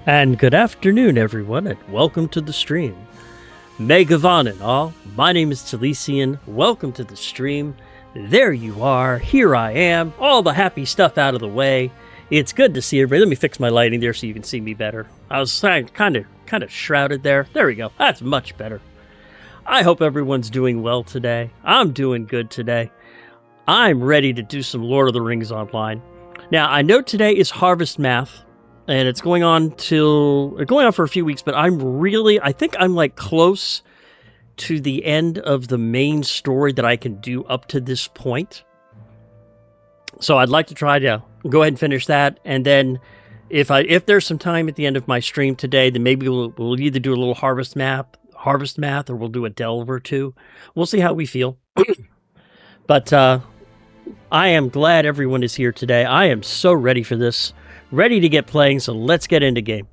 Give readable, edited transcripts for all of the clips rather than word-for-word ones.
And good afternoon, everyone, and welcome to the stream. Megavawn and all, my name is Talesian. Welcome to the stream. There you are. Here I am. All the happy stuff out of the way. It's good to see everybody. Let me fix my lighting there so you can see me better. I was kind of shrouded there. There we go. That's much better. I hope everyone's doing well today. I'm doing good today. I'm ready to do some Lord of the Rings online. Now, I know today is Harvest Math, and it's going on for a few weeks, but I think I'm like close to the end of the main story that I can do up to this point. So I'd like to try to go ahead and finish that, and then if there's some time at the end of my stream today, then maybe we'll either do a little Harvest Math, or we'll do a delve or two. We'll see how we feel. But I am glad everyone is here today. I am so ready for this. Ready to get playing, so let's get into game.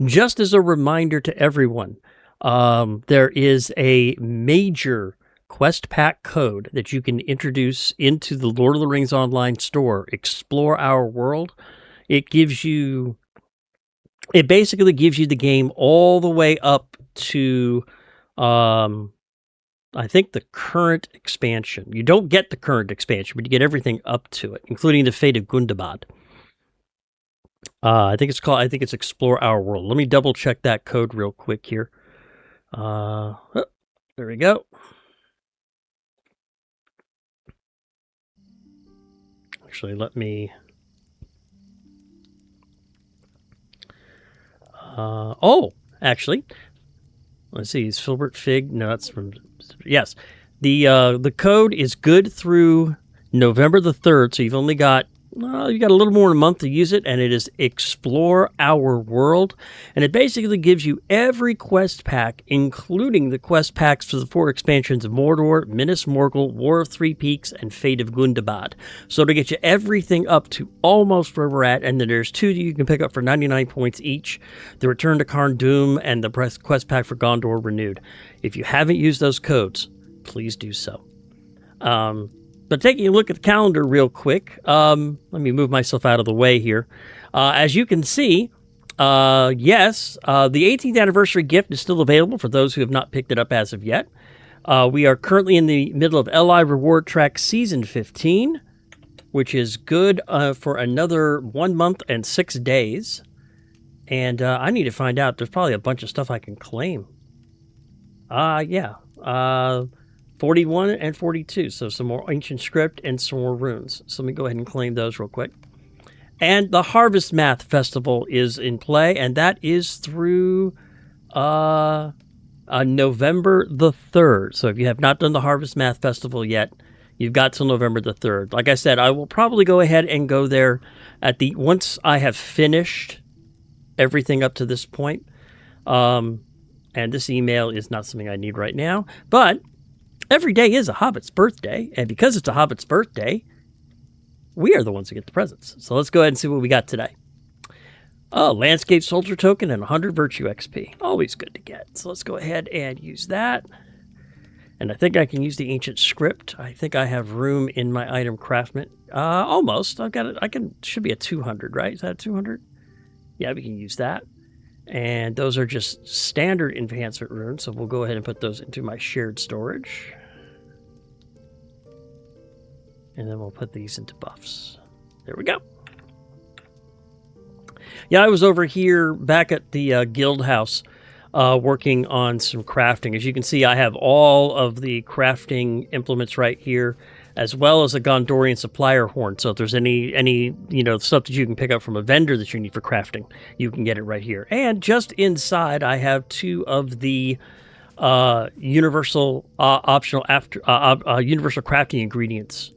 Just as a reminder to everyone, there is a major quest pack code that you can introduce into the Lord of the Rings Online store, Explore Our World. It basically gives you the game all the way up to, I think, the current expansion. You don't get the current expansion, but you get everything up to it, including the Fate of Gundabad. I think it's Explore Our World. Let me double check that code real quick here. There we go. Actually, let me... actually, let's see. Is Filbert Fig? No, that's from... Yes. The code is good through November the 3rd, so you've only got... you got a little more than a month to use it, and it is Explore Our World. And it basically gives you every quest pack, including the quest packs for the 4 expansions of Mordor, Minas Morgul, War of Three Peaks, and Fate of Gundabad. So to get you everything up to almost where we're at, and then there's 2 that you can pick up for 99 points each, the Return to Karn Dûm and the quest pack for Gondor Renewed. If you haven't used those codes, please do so. But taking a look at the calendar real quick, let me move myself out of the way here. As you can see, yes, the 18th anniversary gift is still available for those who have not picked it up as of yet. We are currently in the middle of LI Reward Track Season 15, which is good for another 1 month and 6 days. And I need to find out. There's probably a bunch of stuff I can claim. Yeah. 41 and 42, so some more ancient script and some more runes. So let me go ahead and claim those real quick. And the Harvest Math Festival is in play, and that is through November the 3rd. So if you have not done the Harvest Math Festival yet, you've got till November the 3rd. Like I said, I will probably go ahead and go there once I have finished everything up to this point. And this email is not something I need right now, but every day is a Hobbit's birthday, and because it's a Hobbit's birthday, we are the ones who get the presents. So let's go ahead and see what we got today. Oh, Landscape Soldier Token and 100 Virtue XP. Always good to get. So let's go ahead and use that. And I think I can use the Ancient Script. I think I have room in my item craftment. Almost. I've got it. Should be a 200, right? Is that a 200? Yeah, we can use that. And those are just standard enhancement runes, so we'll go ahead and put those into my shared storage. And then we'll put these into buffs. There we go. Yeah, I was over here back at the guild house working on some crafting. As you can see, I have all of the crafting implements right here, as well as a Gondorian supplier horn. So if there's any stuff that you can pick up from a vendor that you need for crafting, you can get it right here. And just inside, I have 2 of the universal optional universal crafting ingredients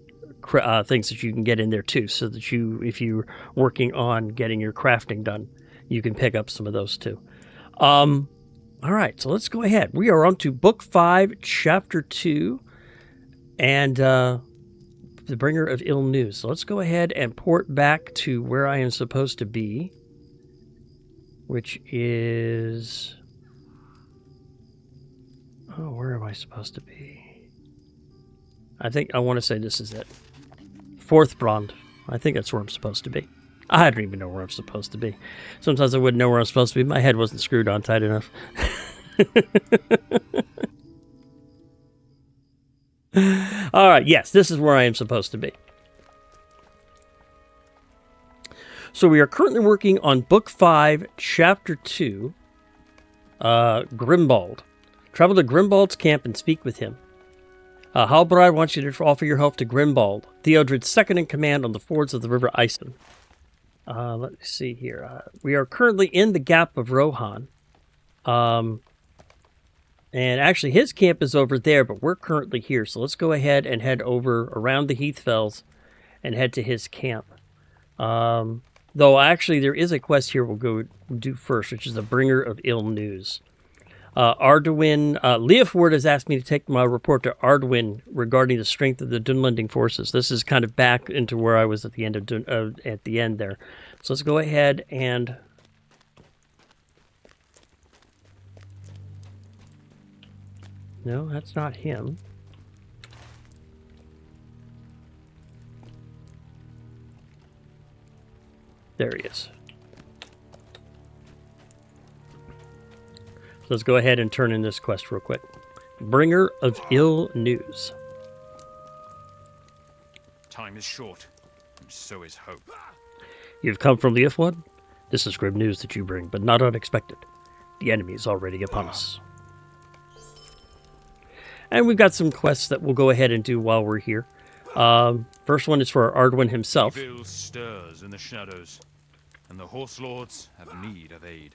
things that you can get in there too, so that if you're working on getting your crafting done, you can pick up some of those too. All right, so let's go ahead. We are on to Book 5, Chapter 2, and the Bringer of Ill News. So let's go ahead and port back to where I am supposed to be, which is... Oh, where am I supposed to be? I want to say this is it. Fourth Brond. I think that's where I'm supposed to be. I don't even know where I'm supposed to be. Sometimes I wouldn't know where I'm supposed to be. My head wasn't screwed on tight enough. All right, yes, this is where I am supposed to be. So we are currently working on Book 5, Chapter 2, Grimbald. Travel to Grimbald's camp and speak with him. Halbrand wants you to offer your help to Grimbald, Theodred's second in command on the fords of the River Ison. Let me see here. We are currently in the Gap of Rohan. And actually, his camp is over there, but we're currently here. So let's go ahead and head over around the Heathfells and head to his camp. Though, actually, there is a quest here we'll go do first, which is the Bringer of Ill News. Arduin, Leofward has asked me to take my report to Arduin regarding the strength of the Dunlending forces. This is kind of back into where I was at the end of at the end there. So let's go ahead and no, that's not him. There he is. So let's go ahead and turn in this quest real quick. Bringer of Ill News. Time is short, and so is hope. You've come from Leofwood? This is grim news that you bring, but not unexpected. The enemy is already upon us. And we've got some quests that we'll go ahead and do while we're here. First one is for Arduin himself. Evil stirs in the shadows, and the horse lords have need of aid.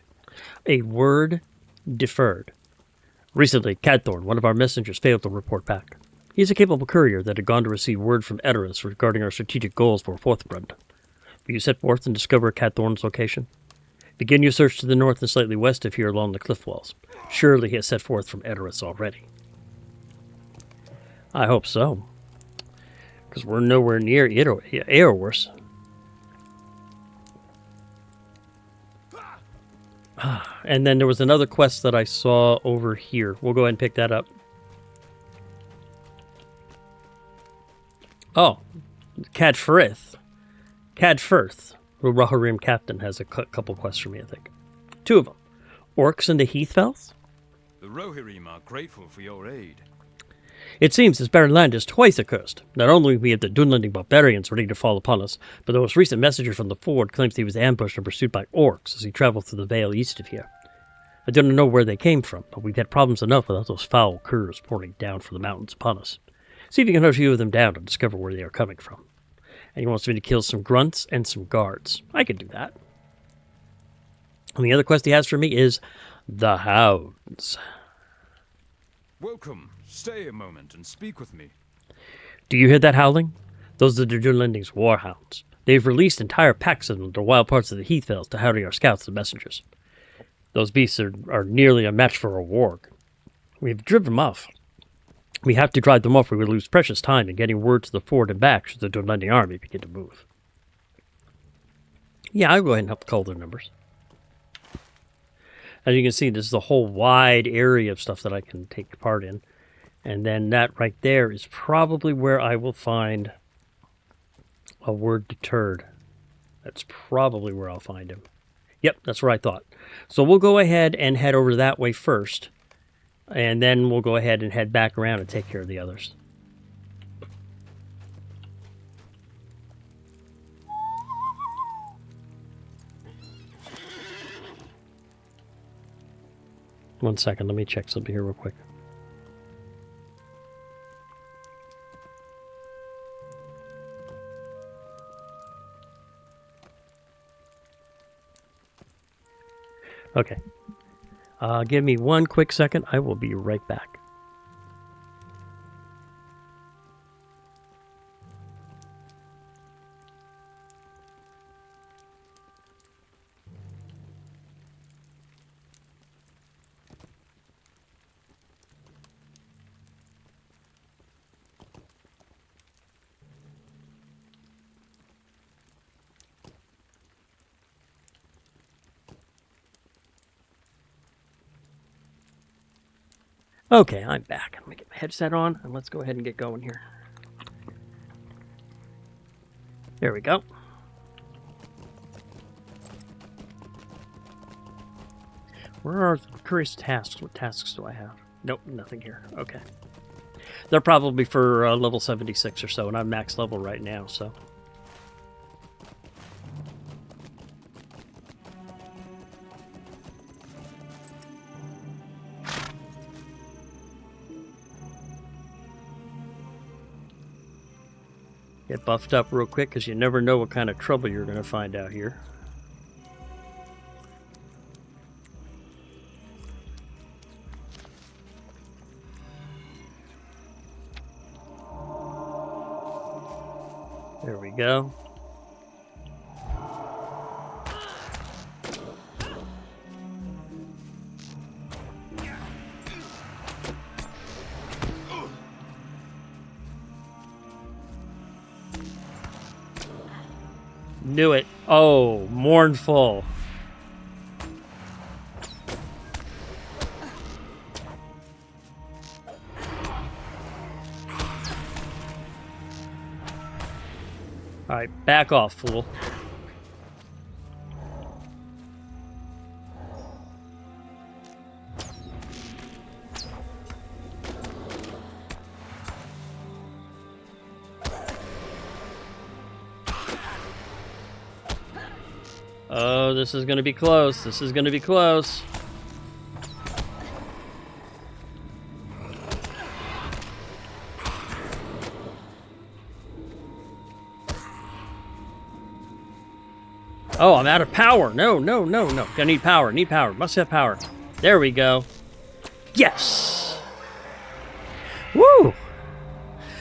A word deferred. Recently, Cadthorn, one of our messengers, failed to report back. He's a capable courier that had gone to receive word from Edoras regarding our strategic goals for Forthbrand. Will you set forth and discover Cadthorn's location? Begin your search to the north and slightly west of here along the cliff walls. Surely he has set forth from Edoras already. I hope so. Because we're nowhere near Eowers. And then there was another quest that I saw over here. We'll go ahead and pick that up. Oh, Cadfirth. Cadfirth, the Rohirrim captain, has a couple quests for me, I think. Two of them. Orcs in the Heathfells? The Rohirrim are grateful for your aid. It seems this barren land is twice accursed. Not only we have the Dunlending barbarians ready to fall upon us, but the most recent messenger from the ford claims he was ambushed and pursued by orcs as he traveled through the vale east of here. I don't know where they came from, but we've had problems enough without those foul curs pouring down from the mountains upon us. See if you can hunt a few of them down to discover where they are coming from. And he wants me to kill some grunts and some guards. I can do that. And the other quest he has for me is the Hounds. Welcome. Stay a moment and speak with me. Do you hear that howling? Those are the Dunlending's warhounds. They've released entire packs of them to wild parts of the Heathfells to harry our scouts and messengers. Those beasts are nearly a match for a warg. We've driven them off. We have to drive them off or we lose precious time in getting word to the ford and back should the Dunlending army begin to move. Yeah, I'll go ahead and help call their numbers. As you can see, this is a whole wide area of stuff that I can take part in. And then that right there is probably where I will find a word deterred. That's probably where I'll find him. Yep, that's what I thought. So we'll go ahead and head over that way first. And then we'll go ahead and head back around and take care of the others. One second, let me check something here real quick. Okay. Give me one quick second. I will be right back. Okay, I'm back. Let me get my headset on, and let's go ahead and get going here. There we go. Where are the curious tasks? What tasks do I have? Nope, nothing here. Okay. They're probably for level 76 or so, and I'm max level right now, so. Get buffed up real quick, because you never know what kind of trouble you're going to find out here. There we go. Knew it. Oh, mournful. Alright, back off, fool. Oh, this is going to be close. This is going to be close. Oh, I'm out of power. No, no, no, no. I need power. Need power. Must have power. There we go. Yes! Woo!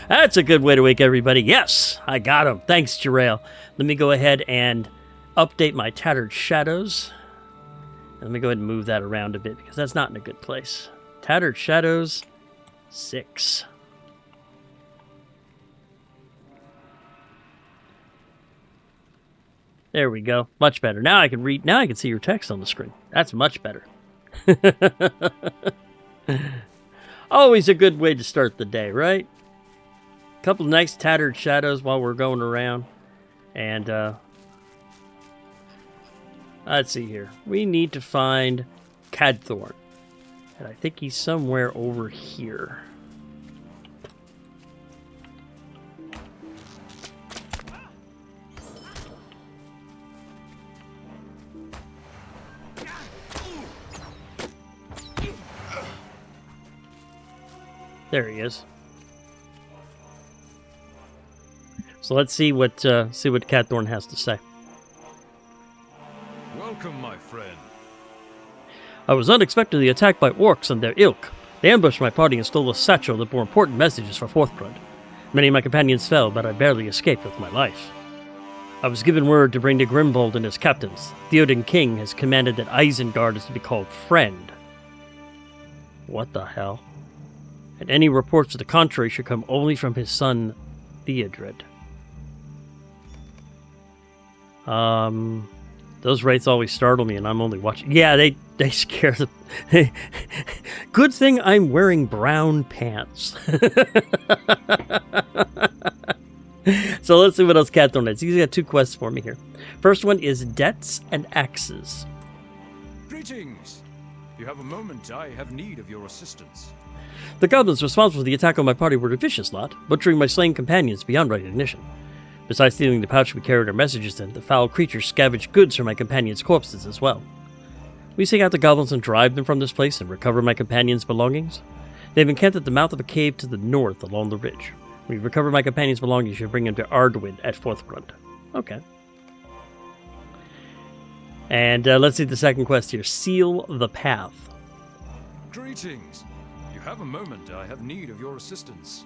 That's a good way to wake everybody. Yes! I got him. Thanks, Jerail. Let me go ahead and update my tattered shadows. And let me go ahead and move that around a bit, because that's not in a good place. Tattered shadows, 6. There we go. Much better. Now I can read. Now I can see your text on the screen. That's much better. Always a good way to start the day, right? A couple of nice tattered shadows while we're going around. And let's see here. We need to find Cadthorn. And I think he's somewhere over here. There he is. So let's see what Cadthorn has to say. Welcome, my friend. I was unexpectedly attacked by orcs and their ilk. They ambushed my party and stole a satchel that bore important messages for Forthbrand. Many of my companions fell, but I barely escaped with my life. I was given word to bring to Grimbold and his captains. Theoden King has commanded that Isengard is to be called friend. What the hell? And any reports to the contrary should come only from his son, Theodred. Those wraiths always startle me, and I'm only watching. Yeah, they scare the. Good thing I'm wearing brown pants. So let's see what else Cadthorn has. He's got 2 quests for me here. First one is debts and axes. Greetings. If you have a moment, I have need of your assistance. The goblins responsible for the attack on my party were a vicious lot, butchering my slain companions beyond recognition. Besides stealing the pouch we carried our messages in, the foul creatures scavenged goods from my companions' corpses as well. We seek out the goblins and drive them from this place and recover my companions' belongings. They've encamped at the mouth of a cave to the north along the ridge. When we recover my companions' belongings, you bring them to Arduin at Forthbrand. Okay. And let's see the second quest here. Seal the Path. Greetings. If you have a moment, I have need of your assistance.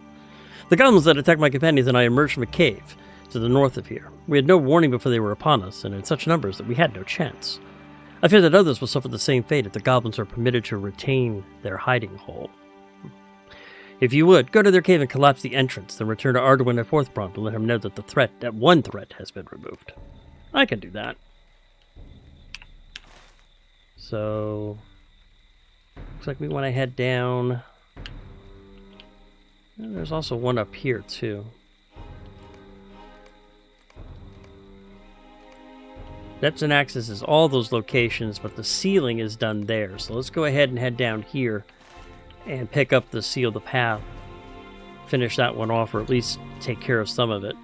The goblins that attacked my companions and I emerged from a cave to the north of here. We had no warning before they were upon us, and in such numbers that we had no chance. I fear that others will suffer the same fate if the goblins are permitted to retain their hiding hole. If you would, go to their cave and collapse the entrance, then return to Arduin at Forthbrand and let him know that one threat has been removed. I can do that. So, looks like we want to head down. And there's also one up here, too. Depths and access is all those locations, but the sealing is done there. So let's go ahead and head down here and pick up the seal the path. Finish that one off, or at least take care of some of it.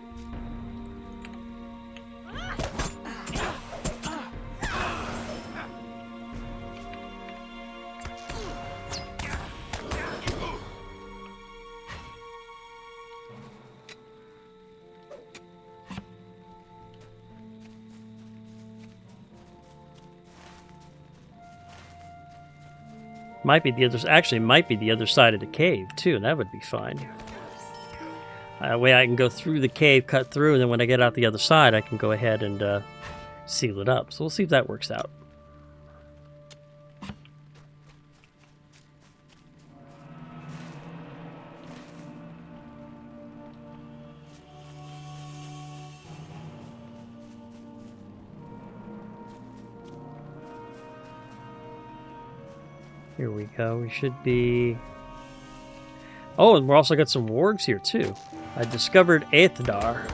Might be the other. Actually, might be the other side of the cave too. That would be fine. That way, I can go through the cave, cut through, and then when I get out the other side, I can go ahead and seal it up. So we'll see if that works out. Here we go. We should be... Oh, and we're also got some wargs here, too. I discovered Aethdar.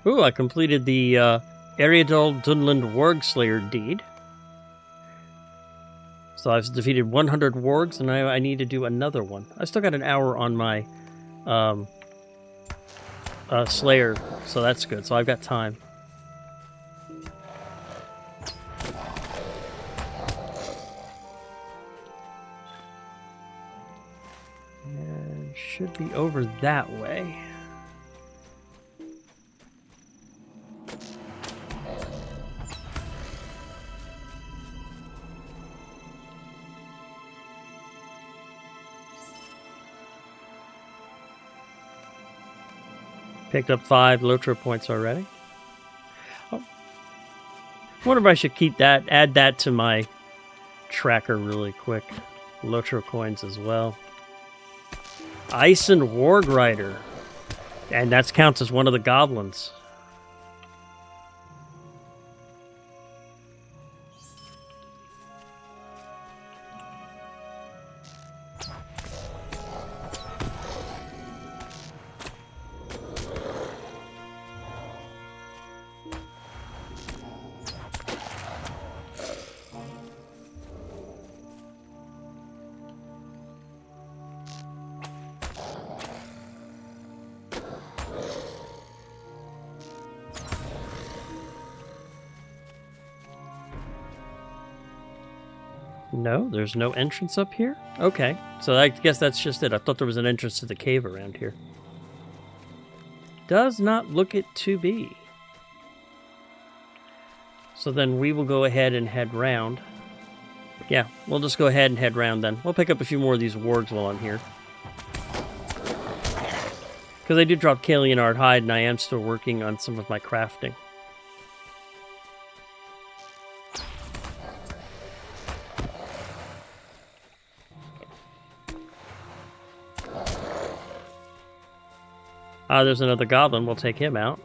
Ooh, I completed the Ariadol Dunland Warg Slayer deed. So I've defeated 100 wargs, and I need to do another one. I still got an hour on my Slayer, so that's good. So I've got time. And should be over that way. Picked up 5 LOTRO points already. Oh. I wonder if I should keep that, add that to my tracker really quick. LOTRO coins as well. Ice and Warg Rider. And that counts as one of the goblins. No, there's no entrance up here? Okay, so I guess that's just it. I thought there was an entrance to the cave around here. Does not look it to be. So then we will go ahead and head round. Yeah, we'll just go ahead and head round then. We'll pick up a few more of these wargs while I'm here. Because I did drop Kalianard Hide, and I am still working on some of my crafting. Ah, there's another goblin. We'll take him out.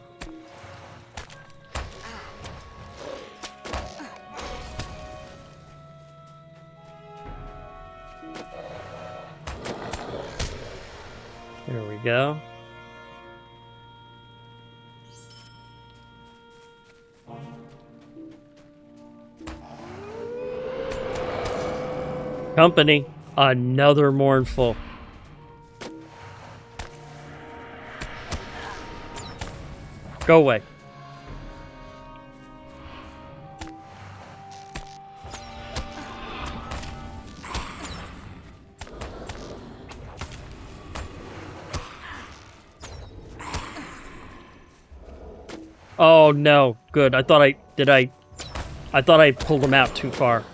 There we go. Company. Another mournful. Go away. Oh no, good. I thought I pulled him out too far.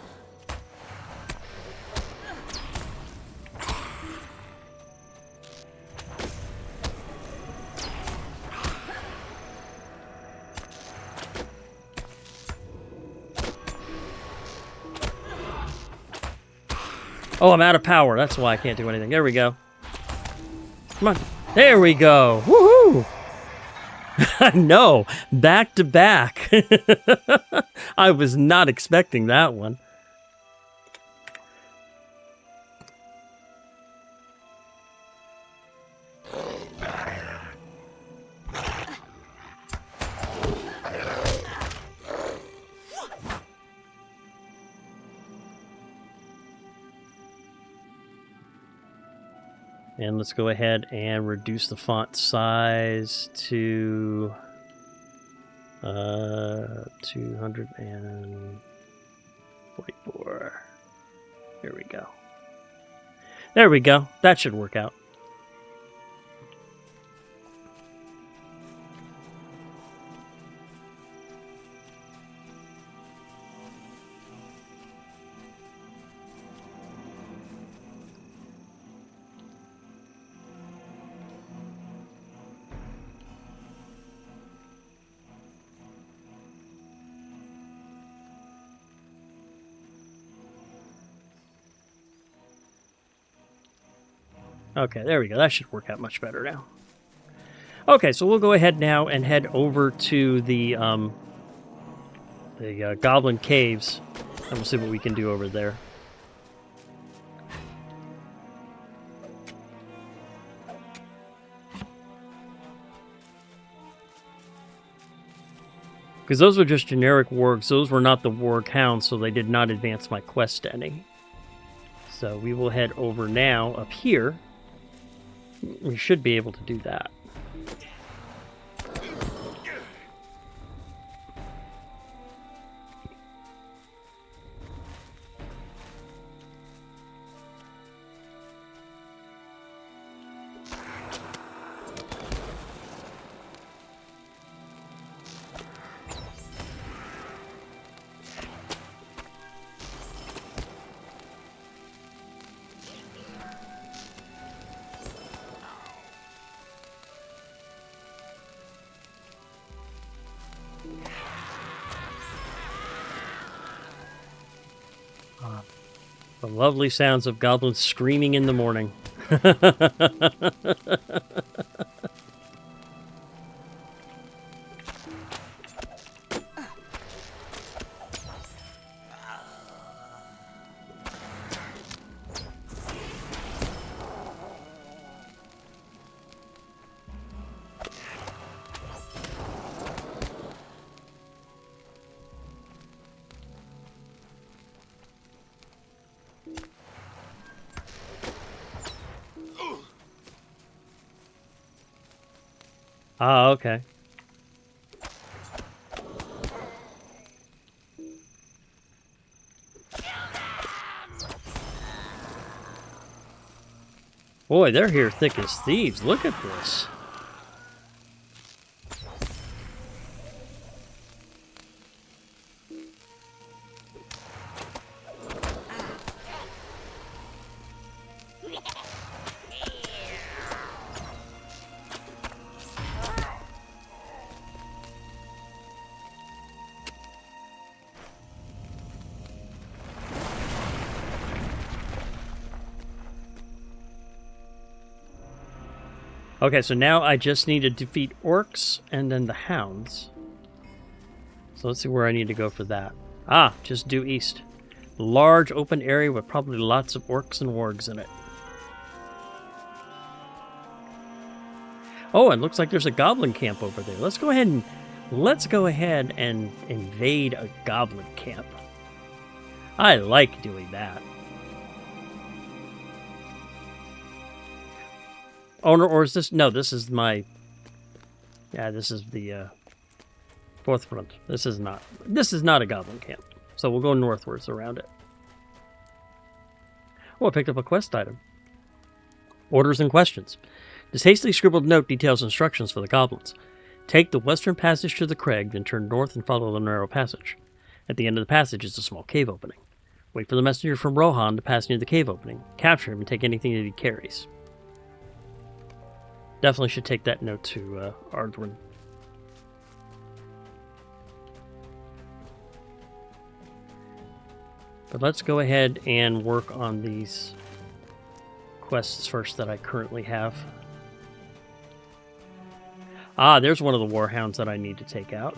Oh, I'm out of power. That's why I can't do anything. There we go. Come on. There we go. Woohoo! No, back to back. I was not expecting that one. And let's go ahead and reduce the font size to 244. Here we go. There we go. That should work out. Okay, there we go. That should work out much better now. Okay, so we'll go ahead now and head over to the Goblin Caves, and we'll see what we can do over there. Because those were just generic wargs. Those were not the warg hounds, so they did not advance my quest any. So we will head over now up here. We should be able to do that. The lovely sounds of goblins screaming in the morning. Ah, okay. Boy, they're here thick as thieves. Look at this. Okay, so now I just need to defeat orcs and then the hounds. So let's see where I need to go for that. Ah, just due east. Large open area with probably lots of orcs and wargs in it. Oh, and looks like there's a goblin camp over there. Let's go ahead and invade a goblin camp. I like doing that. Oh, no, or is this... No, this is my... Yeah, this is the fourth front. This is not a goblin camp. So we'll go northwards around it. Oh, I picked up a quest item. Orders and questions. This hastily scribbled note details instructions for the goblins. Take the western passage to the crag, then turn north and follow the narrow passage. At the end of the passage is a small cave opening. Wait for the messenger from Rohan to pass near the cave opening. Capture him and take anything that he carries. Definitely should take that note to Ardwin. But let's go ahead and work on these quests first that I currently have. Ah, there's one of the warhounds that I need to take out.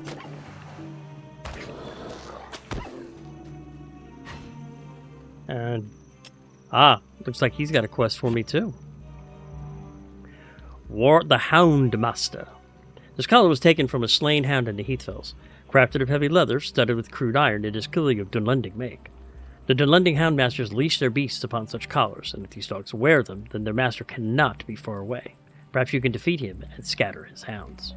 And looks like he's got a quest for me too. The Hound Master. This collar was taken from a slain hound in the Heathfells. Crafted of heavy leather, studded with crude iron, it is clearly of Dunlending make. The Dunlending Houndmasters leash their beasts upon such collars, and if these dogs wear them, then their master cannot be far away. Perhaps you can defeat him and scatter his hounds.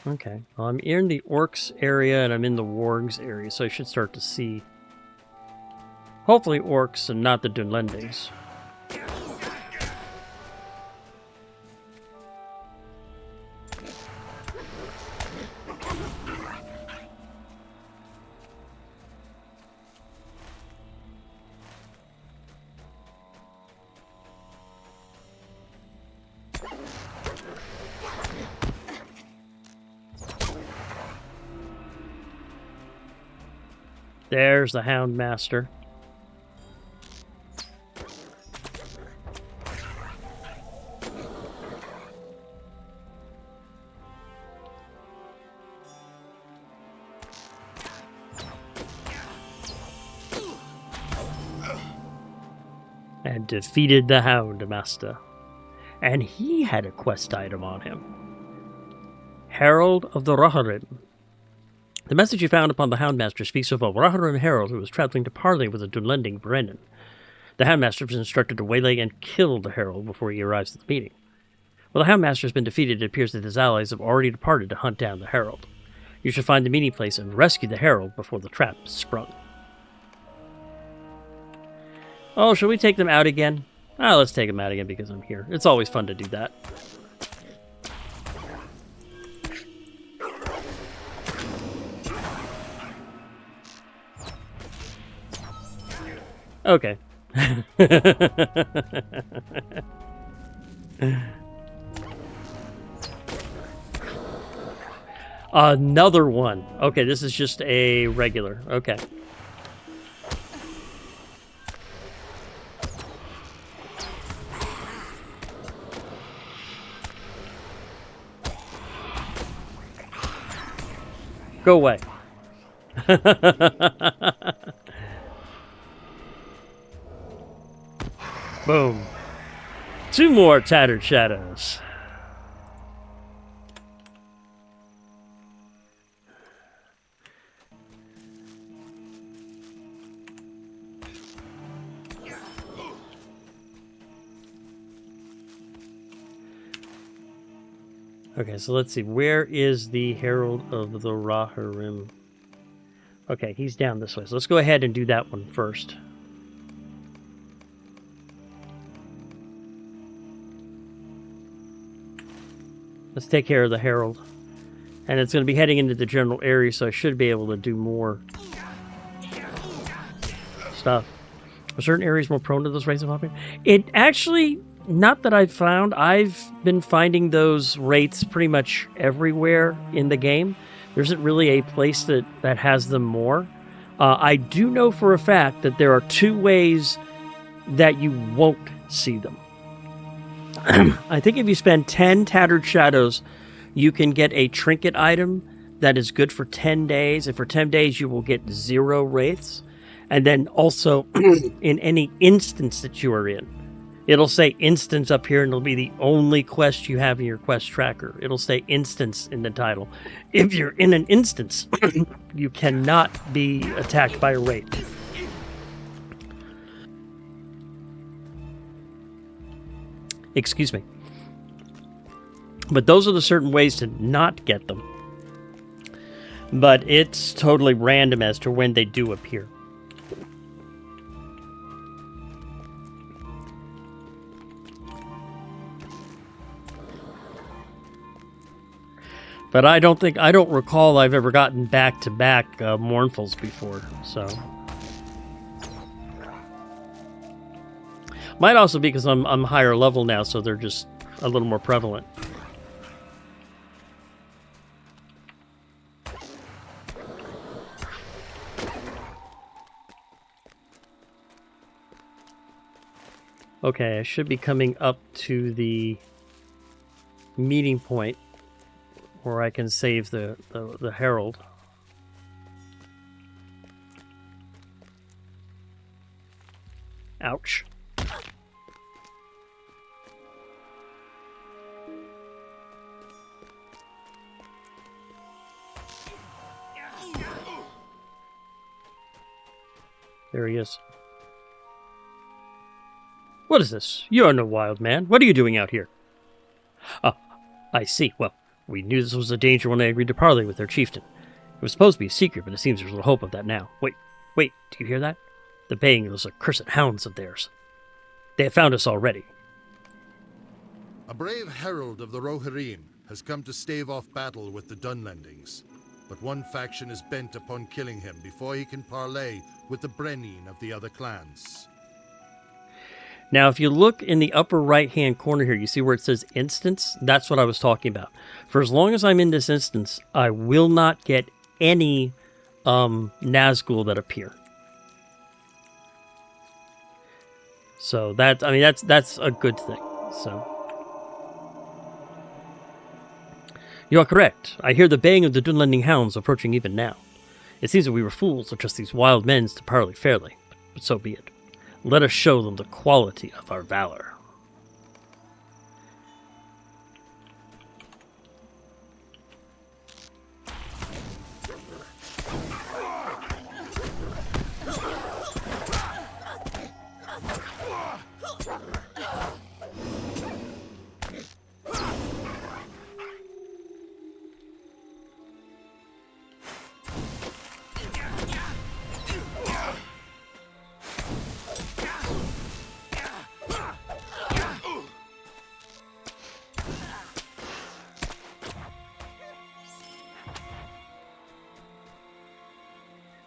Okay, well, I'm in the Orcs area and I'm in the Wargs area, so I should start to see, hopefully, Orcs and not the Dunlendings. There's the Hound Master. And defeated the Hound Master. And he had a quest item on him. Herald of the Rohirrim. The message you found upon the Houndmaster speaks of a Rohirrim herald who was traveling to parley with a Dunlending Brennan. The Houndmaster was instructed to waylay and kill the herald before he arrives at the meeting. While the Houndmaster has been defeated, it appears that his allies have already departed to hunt down the herald. You should find the meeting place and rescue the herald before the trap is sprung. Oh, shall we take them out again? Ah, let's take them out again because I'm here. It's always fun to do that. Okay. Another one. Okay, this is just a regular. Okay. Go away. Boom. 2 more tattered shadows. Okay, so let's see. Where is the Herald of the Rohirrim? Okay, he's down this way. So let's go ahead and do that one first. Let's take care of the Herald. And it's going to be heading into the general area, so I should be able to do more stuff. Are certain areas more prone to those rates of population? It actually, not that I've found. I've been finding those rates pretty much everywhere in the game. There isn't really a place that has them more. I do know for a fact that there are 2 ways that you won't see them. I think if you spend 10 tattered shadows, you can get a trinket item that is good for 10 days. And for 10 days, you will get 0 wraiths. And then also, in any instance that you are in, it'll say instance up here, and it'll be the only quest you have in your quest tracker. It'll say instance in the title. If you're in an instance, you cannot be attacked by a wraith. Excuse me. But those are the certain ways to not get them. But it's totally random as to when they do appear. But I don't recall I've ever gotten back-to-back mournfuls before, so. Might also be because I'm higher level now, so they're just a little more prevalent. Okay, I should be coming up to the meeting point where I can save the Herald. Ouch. There he is. What is this? You are no wild man. What are you doing out here? Ah, I see. Well, we knew this was a danger when I agreed to parley with their chieftain. It was supposed to be a secret, but it seems there's little hope of that now. Wait, do you hear that? The baying of those accursed hounds of theirs. They have found us already. A brave herald of the Rohirrim has come to stave off battle with the Dunlendings, but one faction is bent upon killing him before he can parley with the Brenin of the other clans. Now, if you look in the upper right-hand corner here, you see where it says instance? That's what I was talking about. For as long as I'm in this instance, I will not get any Nazgul that appear. So that's a good thing. So you are correct. I hear the baying of the Dunlending hounds approaching even now. It seems that we were fools to trust these wild men to parley fairly, but so be it. Let us show them the quality of our valor.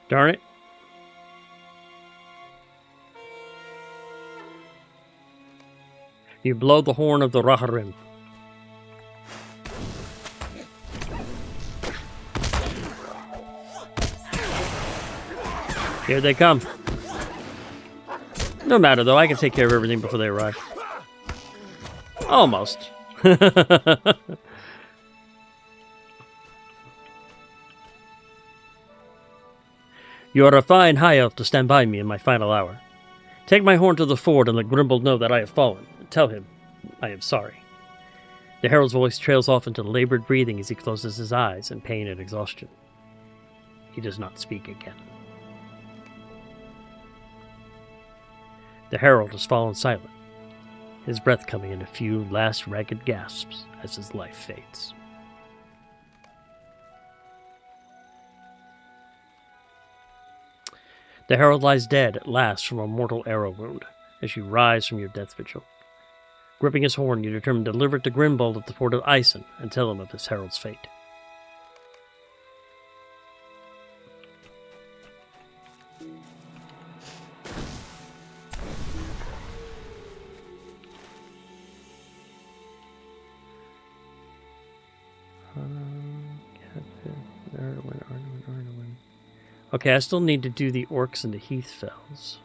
Darn it. You blow the horn of the Rohirrim. Here they come. No matter, though. I can take care of everything before they arrive. Almost. You are a fine high elf to stand by me in my final hour. Take my horn to the ford and let Grimbold know that I have fallen. Tell him I am sorry. The herald's voice trails off into labored breathing as he closes his eyes in pain and exhaustion. He does not speak again. The herald has fallen silent, his breath coming in a few last ragged gasps as his life fades. The herald lies dead at last from a mortal arrow wound as you rise from your death vigil. Gripping his horn, you determine to deliver it to Grimbold at the port of Ison and tell him of this herald's fate. Okay, I still need to do the orcs and the Heathfells.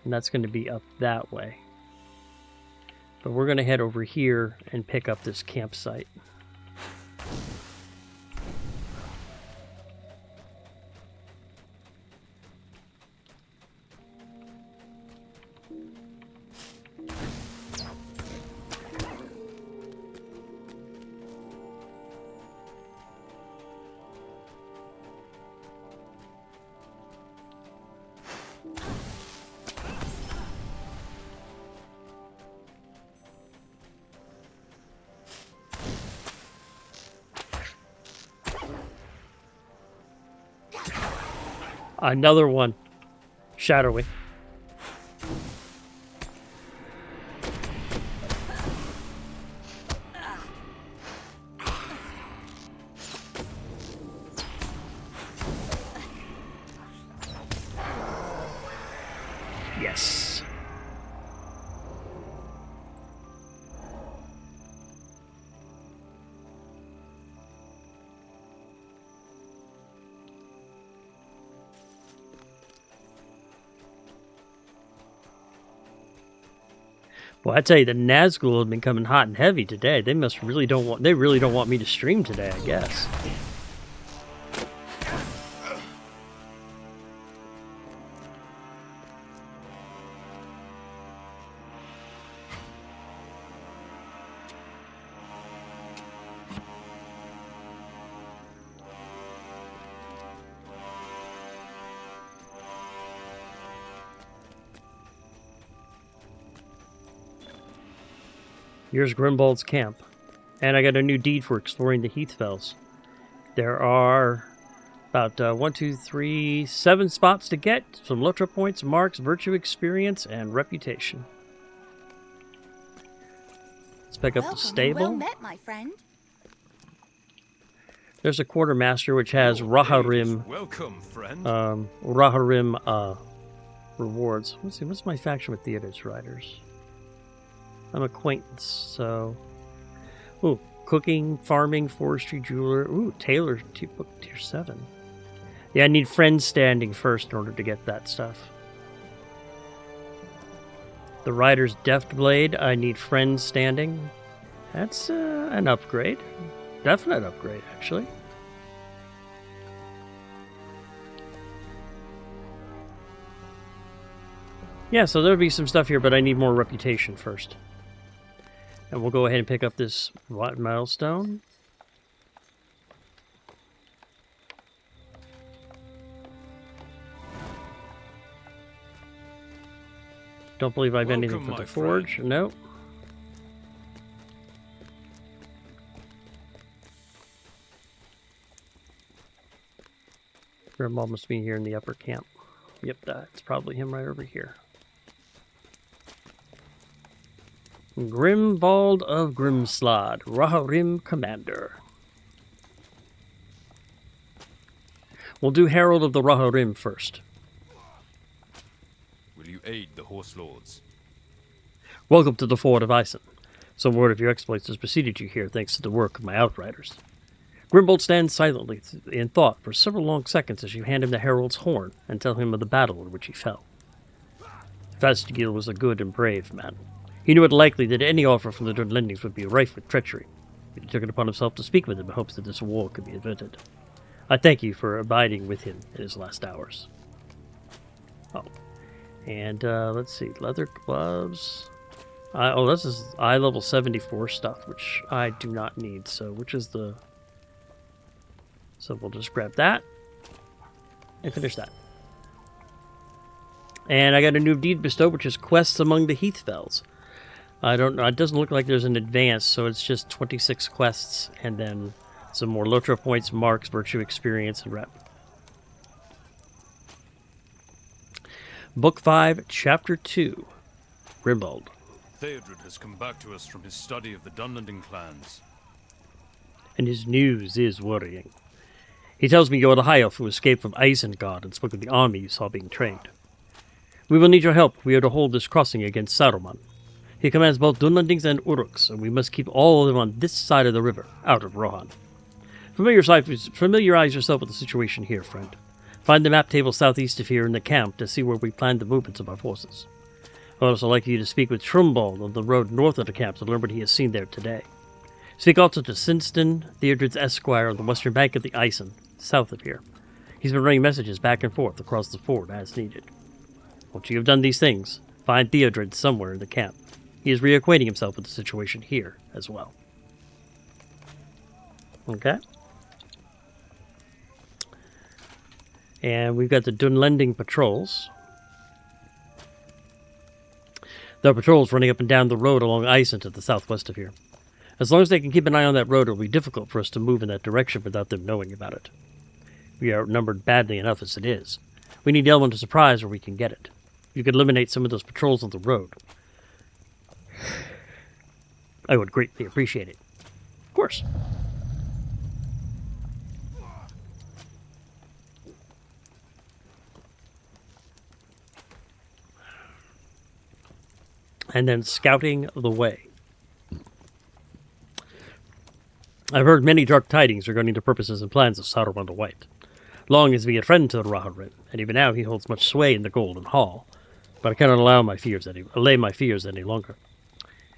And that's going to be up that way. But we're going to head over here and pick up this campsite. Another one. Shadowy. Yes. Well, I tell you, the Nazgul have been coming hot and heavy today. They really don't want me to stream today, I guess. Here's Grimbald's camp. And I got a new deed for exploring the Heathfells. There are about 7 spots to get. Some LOTRO points, marks, virtue experience, and reputation. Let's pick up the stable. Well met, my friend. There's a quartermaster which has Raharim. Welcome, friend. Raharim rewards. Let's see, what's my faction with Theodos Riders? I'm acquaintance, so... Ooh, cooking, farming, forestry, jeweler. Ooh, tailor, tier 7. Yeah, I need friends standing first in order to get that stuff. The rider's deft blade, I need friends standing. That's an upgrade. Definite upgrade, actually. Yeah, so there'll be some stuff here, but I need more reputation first. And we'll go ahead and pick up this milestone. Don't believe I have anything for the forge. Nope. Grimbald must be here in the upper camp. Yep, that's probably him right over here. Grimbald of Grimslod, Raharim Commander. We'll do Herald of the Raharim first. Will you aid the Horse Lords? Welcome to the Fort of Ison. Some word of your exploits has preceded you here thanks to the work of my outriders. Grimbald stands silently in thought for several long seconds as you hand him the Herald's horn and tell him of the battle in which he fell. Fastigil was a good and brave man. He knew it likely that any offer from the Dunlendings would be rife with treachery, but he took it upon himself to speak with him in hopes that this war could be averted. I thank you for abiding with him in his last hours. Oh, and let's see, leather gloves. This is eye level 74 stuff, which I do not need. So, which is the? So we'll just grab that and finish that. And I got a new deed bestowed, which is quests among the Heathfells. I don't know. It doesn't look like there's an advance, so it's just 26 quests, and then some more LOTRO points, marks, virtue experience, and rep. Book 5, Chapter 2, Grimbald. Theodred has come back to us from his study of the Dunlending clans. And his news is worrying. He tells me you are the High Elf who escaped from Isengard and spoke of the army you saw being trained. We will need your help. We are to hold this crossing against Saruman. He commands both Dunlendings and Uruks, and we must keep all of them on this side of the river, out of Rohan. Familiarize yourself with the situation here, friend. Find the map table southeast of here in the camp to see where we plan the movements of our forces. I would also like you to speak with Trumbald on the road north of the camp to learn what he has seen there today. Speak also to Sinston, Theodred's esquire on the western bank of the Ison, south of here. He's been running messages back and forth across the ford as needed. Once you have done these things, find Theodred somewhere in the camp. He is reacquainting himself with the situation here as well. Okay. And we've got the Dunlending patrols. There are patrols running up and down the road along Ison to the southwest of here. As long as they can keep an eye on that road, it will be difficult for us to move in that direction without them knowing about it. We are outnumbered badly enough as it is. We need element of surprise where we can get it. You could eliminate some of those patrols on the road. I would greatly appreciate it. Of course. and then scouting the way. I've heard many dark tidings regarding the purposes and plans of Saruman the White. Long has been a friend to the Rohirrim, and even now he holds much sway in the Golden Hall. But I cannot allay my fears any longer.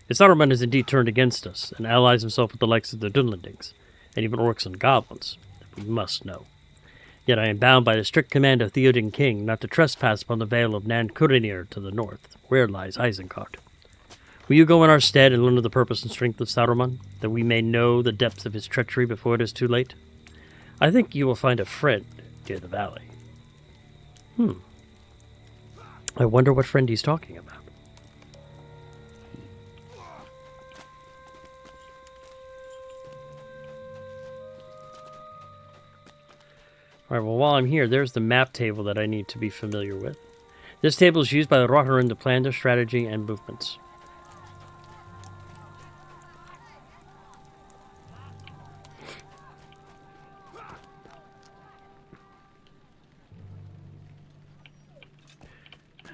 If Saruman has indeed turned against us, and allies himself with the likes of the Dunlendings, and even orcs and goblins, we must know. Yet I am bound by the strict command of Theoden King not to trespass upon the Vale of Nan Curinir to the north, where lies Isengard. Will you go in our stead and learn of the purpose and strength of Saruman, that we may know the depths of his treachery before it is too late? I think you will find a friend near the valley. I wonder what friend he's talking about. Alright, well, while I'm here, there's the map table that I need to be familiar with. This table is used by the Rohirrim to plan their strategy and movements.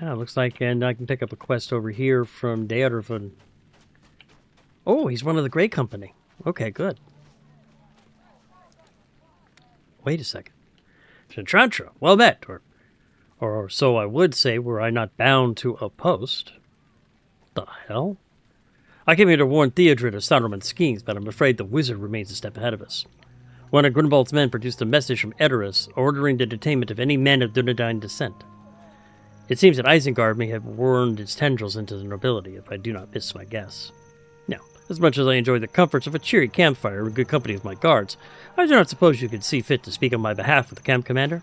Looks like, and I can pick up a quest over here from Deirvin. Oh, he's one of the Grey Company. Okay, good. Wait a second. Shantrantra, well met, or so I would say were I not bound to a post. What the hell? I came here to warn Theodred of Saruman's schemes, but I'm afraid the wizard remains a step ahead of us. One of Grindelwald's men produced a message from Edoras ordering the detainment of any men of Dunedain descent. It seems that Isengard may have wormed its tendrils into the nobility, if I do not miss my guess. Now, as much as I enjoy the comforts of a cheery campfire and good company of my guards, I do not suppose you could see fit to speak on my behalf with the camp commander.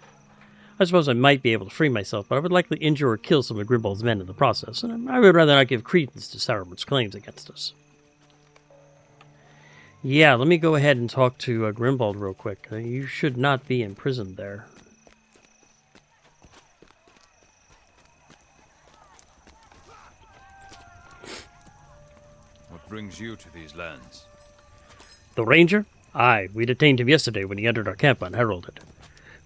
I suppose I might be able to free myself, but I would likely injure or kill some of Grimwald's men in the process, and I would rather not give credence to Saruman's claims against us. Yeah, let me go ahead and talk to Grimwald real quick. You should not be imprisoned there. What brings you to these lands? The Ranger? Aye, we detained him yesterday when he entered our camp unheralded.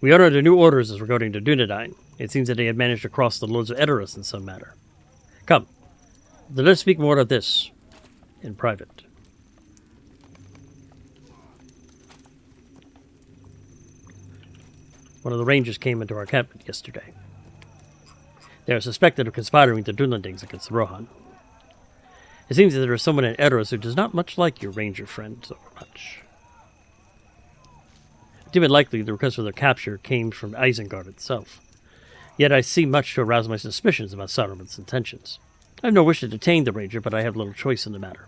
We are under new orders as regarding to Dunedain. It seems that he had managed to cross the Lords of Edoras in some matter. Come, let us speak more of this in private. One of the Rangers came into our encampment yesterday. They are suspected of conspiring with the Dunlendings against the Rohan. It seems that there is someone in Edoras who does not much like your Ranger friend so much. It's even likely the request for their capture came from Isengard itself. Yet I see much to arouse my suspicions about Saruman's intentions. I have no wish to detain the Ranger, but I have little choice in the matter.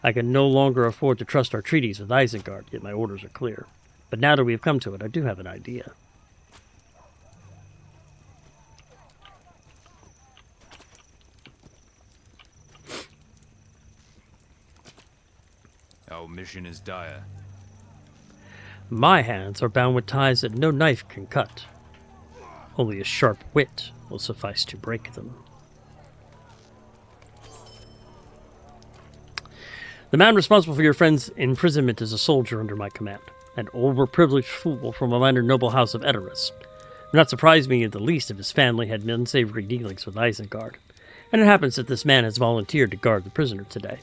I can no longer afford to trust our treaties with Isengard, yet my orders are clear. But now that we have come to it, I do have an idea. Our mission is dire. My hands are bound with ties that no knife can cut. Only a sharp wit will suffice to break them. The man responsible for your friend's imprisonment is a soldier under my command, an overprivileged fool from a minor noble house of Edoras. It would not surprise me in the least if his family had unsavory dealings with Isengard, and it happens that this man has volunteered to guard the prisoner today.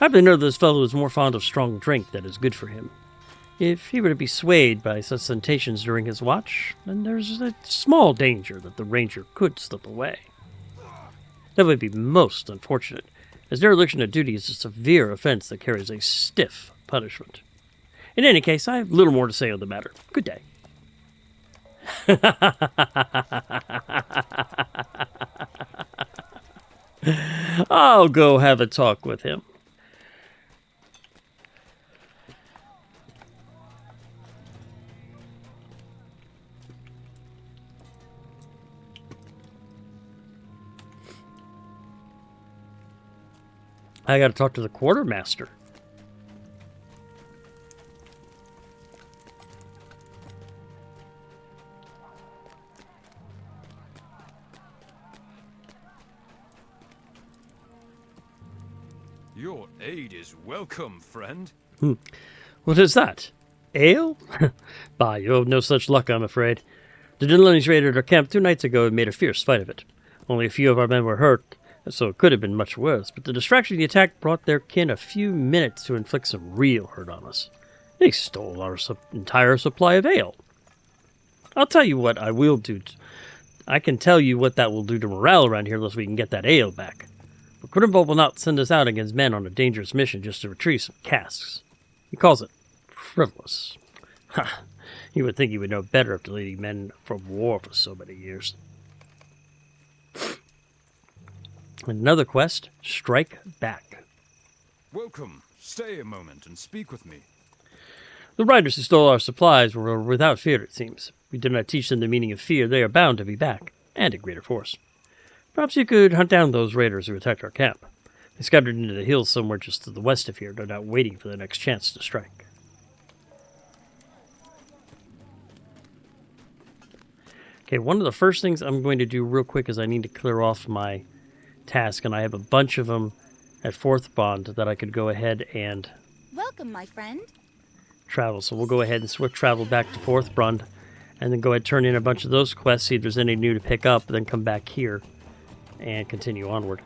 I happen to know this fellow is more fond of strong drink that is good for him. If he were to be swayed by such sensations during his watch, then there's a small danger that the Ranger could slip away. That would be most unfortunate, as dereliction of duty is a severe offense that carries a stiff punishment. In any case, I have little more to say on the matter. Good day. I'll go have a talk with him. I gotta talk to the quartermaster. Your aid is welcome, friend. What is that? Ale? Bah, you have no such luck, I'm afraid. The Dunlendings raided our camp 2 nights ago and made a fierce fight of it. Only a few of our men were hurt, So it could have been much worse, but the distraction of the attack brought their kin a few minutes to inflict some real hurt on us. They stole our entire supply of ale. I'll tell you what I will do. I can tell you what that will do to morale around here unless we can get that ale back. But Grimbold will not send us out against men on a dangerous mission just to retrieve some casks. He calls it frivolous. Ha! You would think he would know better after leading men from war for so many years. Another quest, Strike Back. Welcome. Stay a moment and speak with me. The riders who stole our supplies were without fear, it seems. We did not teach them the meaning of fear. They are bound to be back, and in greater force. Perhaps you could hunt down those raiders who attacked our camp. They scattered into the hills somewhere just to the west of here, no doubt waiting for the next chance to strike. Okay, one of the first things I'm going to do real quick is I need to clear off my task, and I have a bunch of them at 4th Bond that I could go ahead and Welcome, my friend. travel. So we'll go ahead and swift travel back to 4th Brund, and then go ahead and turn in a bunch of those quests, see if there's any new to pick up, then come back here and continue onward.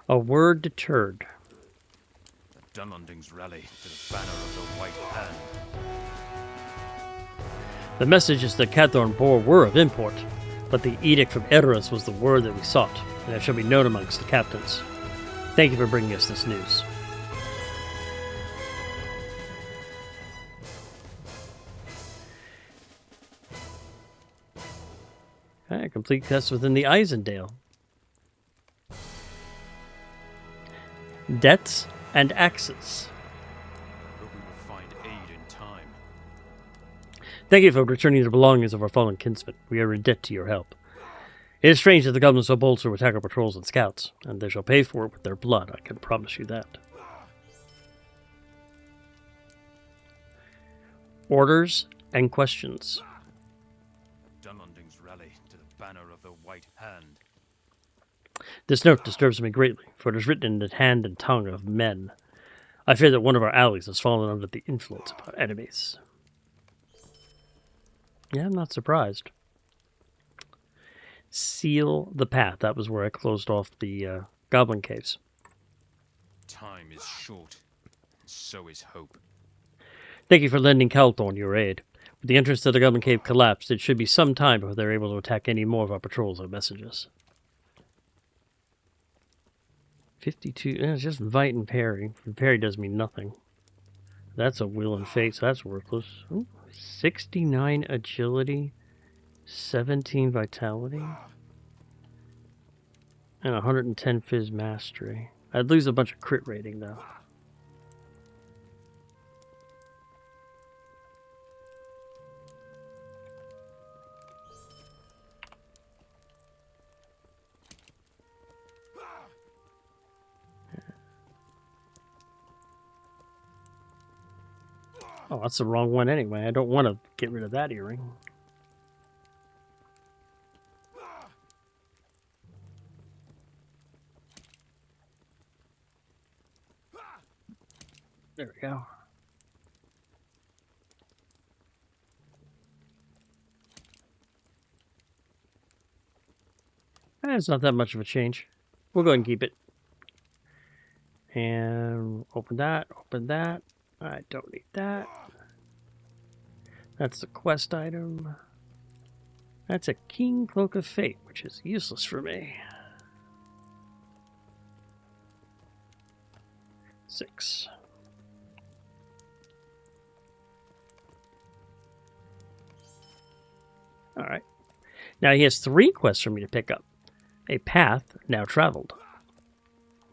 A word deterred. Dunlending's rally to the banner of the White Hand. The messages that Cathorn bore were of import, but the edict from Edoras was the word that we sought, and it shall be known amongst the captains. Thank you for bringing us this news. Complete quest within the Eisendale. Debts and axes. Hope we will find aid in time. Thank you for returning the belongings of our fallen kinsmen. We are in debt to your help. It is strange that the government so bold to attack our patrols and scouts, and they shall pay for it with their blood, I can promise you that. Orders and questions. Dunlending's rally to the banner of the White Hand. This note disturbs me greatly, for it is written in the hand and tongue of men. I fear that one of our allies has fallen under the influence of our enemies. Yeah, I'm not surprised. Seal the path. That was where I closed off the goblin caves. Time is short, and so is hope. Thank you for lending Calthorn your aid. With the entrance to the goblin cave collapsed, it should be some time before they're able to attack any more of our patrols or messages. 52, it's just Vite and Parry. Parry does mean nothing. That's a will and fate, so that's worthless. Ooh, 69 agility, 17 vitality, and 110 fizz mastery. I'd lose a bunch of crit rating, though. Oh, that's the wrong one anyway. I don't want to get rid of that earring. There we go. It's not that much of a change. We'll go ahead and keep it. And open that, open that. I don't need that. That's the quest item. That's a King Cloak of Fate, which is useless for me. 6. Alright. Now he has 3 quests for me to pick up. A path now traveled.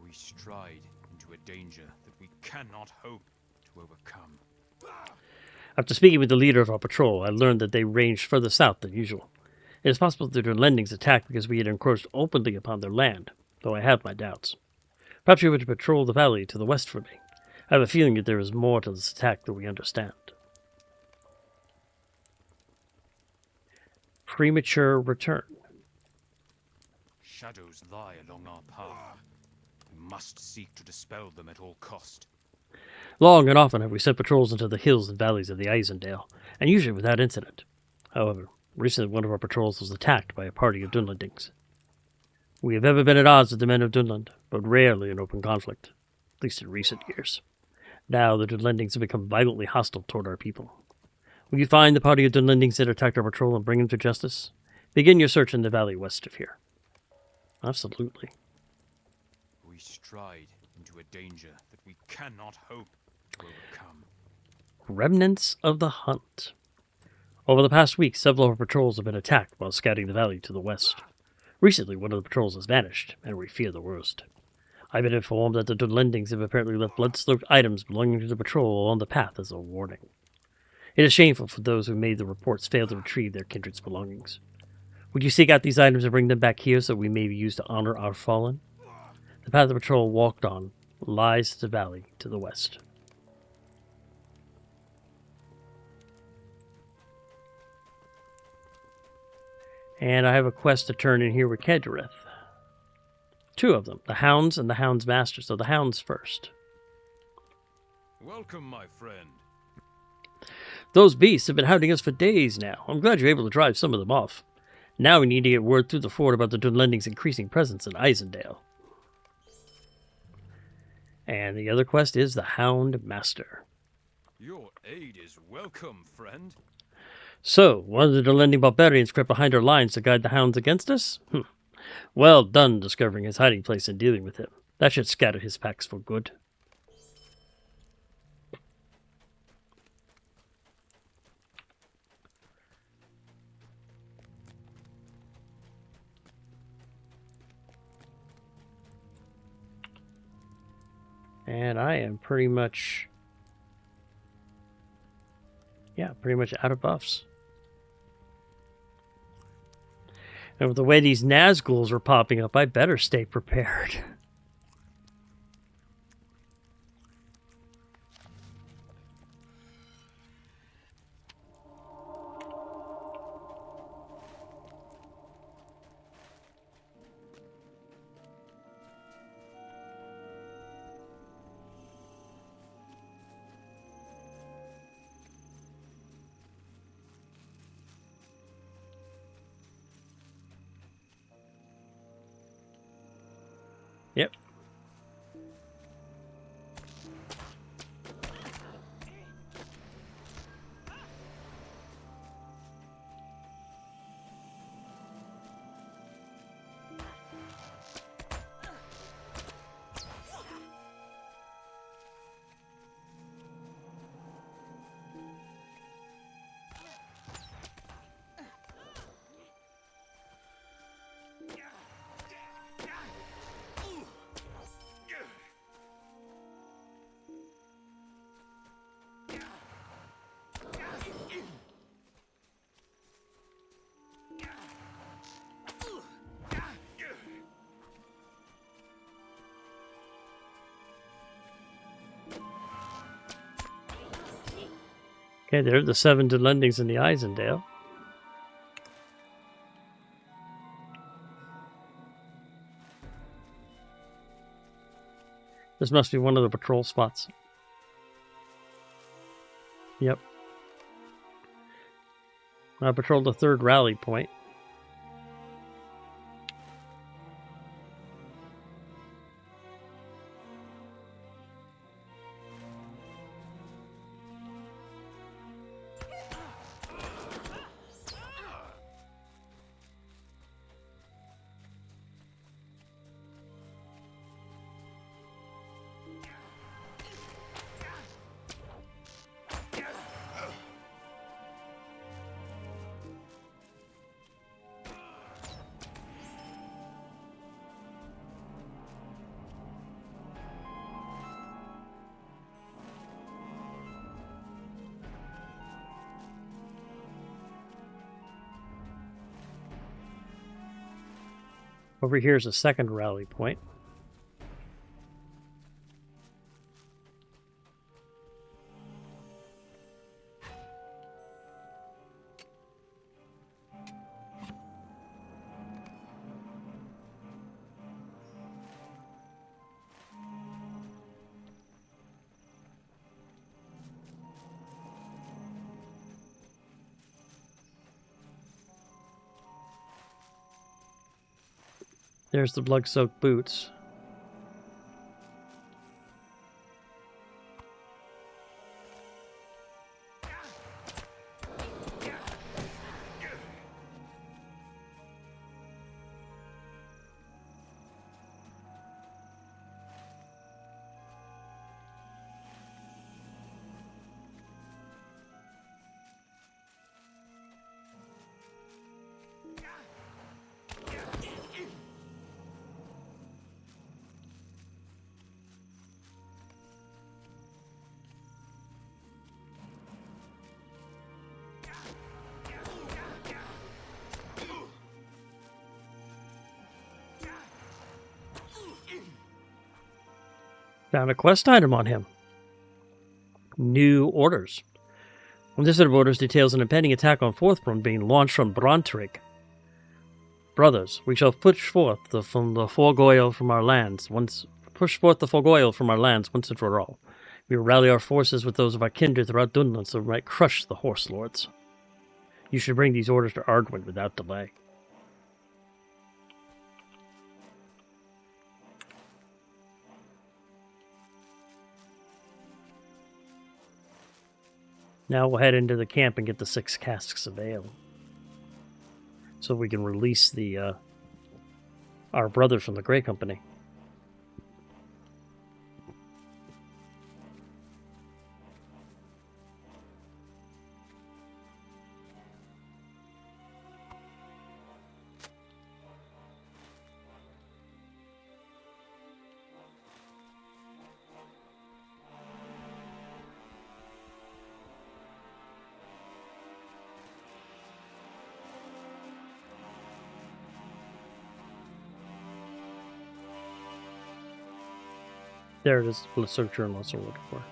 We stride into a danger that we cannot hope to overcome. After speaking with the leader of our patrol, I learned that they ranged further south than usual. It is possible that Dunlendings attacked because we had encroached openly upon their land, though I have my doubts. Perhaps you were to patrol the valley to the west from me. I have a feeling that there is more to this attack than we understand. premature return. Shadows lie along our path. We must seek to dispel them at all cost. Long and often have we sent patrols into the hills and valleys of the Eisendale, and usually without incident. However, recently one of our patrols was attacked by a party of Dunlendings. We have ever been at odds with the men of Dunland, but rarely in open conflict, at least in recent years. Now the Dunlendings have become violently hostile toward our people. Will you find the party of Dunlendings that attacked our patrol and bring them to justice? Begin your search in the valley west of here. Absolutely. We stride into a danger that we cannot hope to overcome. Remnants of the hunt. Over the past week, several of our patrols have been attacked while scouting the valley to the west. Recently, one of the patrols has vanished, and we fear the worst. I've been informed that the Dunlendings have apparently left blood-soaked items belonging to the patrol along the path as a warning. It is shameful for those who made the reports fail to retrieve their kindred's belongings. Would you seek out these items and bring them back here so we may be used to honor our fallen? The path the patrol walked on lies to the valley to the west. And I have a quest to turn in here with Kedrith. Two of them, the Hounds and the Hound's Master. So the Hounds first. Welcome, my friend. Those beasts have been hounding us for days now. I'm glad you're able to drive some of them off. Now we need to get word through the fort about the Dunlending's increasing presence in Eisendale. And the other quest is the Hound Master. Your aid is welcome, friend. So, one of the Dunlending barbarians crept behind our lines to guide the hounds against us? Well done discovering his hiding place and dealing with him. That should scatter his packs for good. And I am pretty much out of buffs. And with the way these Nazguls are popping up, I better stay prepared. Yep. Okay, there are the 7 Dunlendings in the Eisendale. This must be one of the patrol spots. Yep. I patrolled the 3rd rally point. Over here is a 2nd rally point. There's the blood-soaked boots. Found a quest item on him. New orders. This set of orders details an impending attack on Forthbrunn being launched from Brontrig. Brothers, we shall push forth the Forgoil from our lands once and for all. We will rally our forces with those of our kindred throughout Dunlending so we might crush the Horse Lords. You should bring these orders to Ardwin without delay. Now we'll head into the camp and get the 6 casks of ale, so we can release the our brother from the Grey Company. There it is. Let's search journal. That's what we're looking for.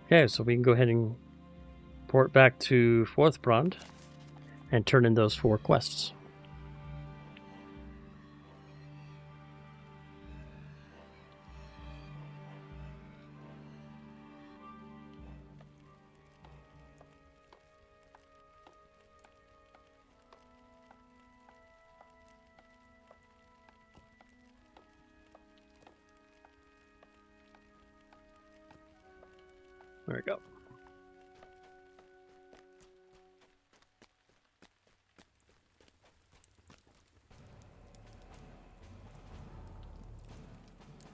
Okay, so we can go ahead and port back to Forthbrunn and turn in those 4 quests. There we go.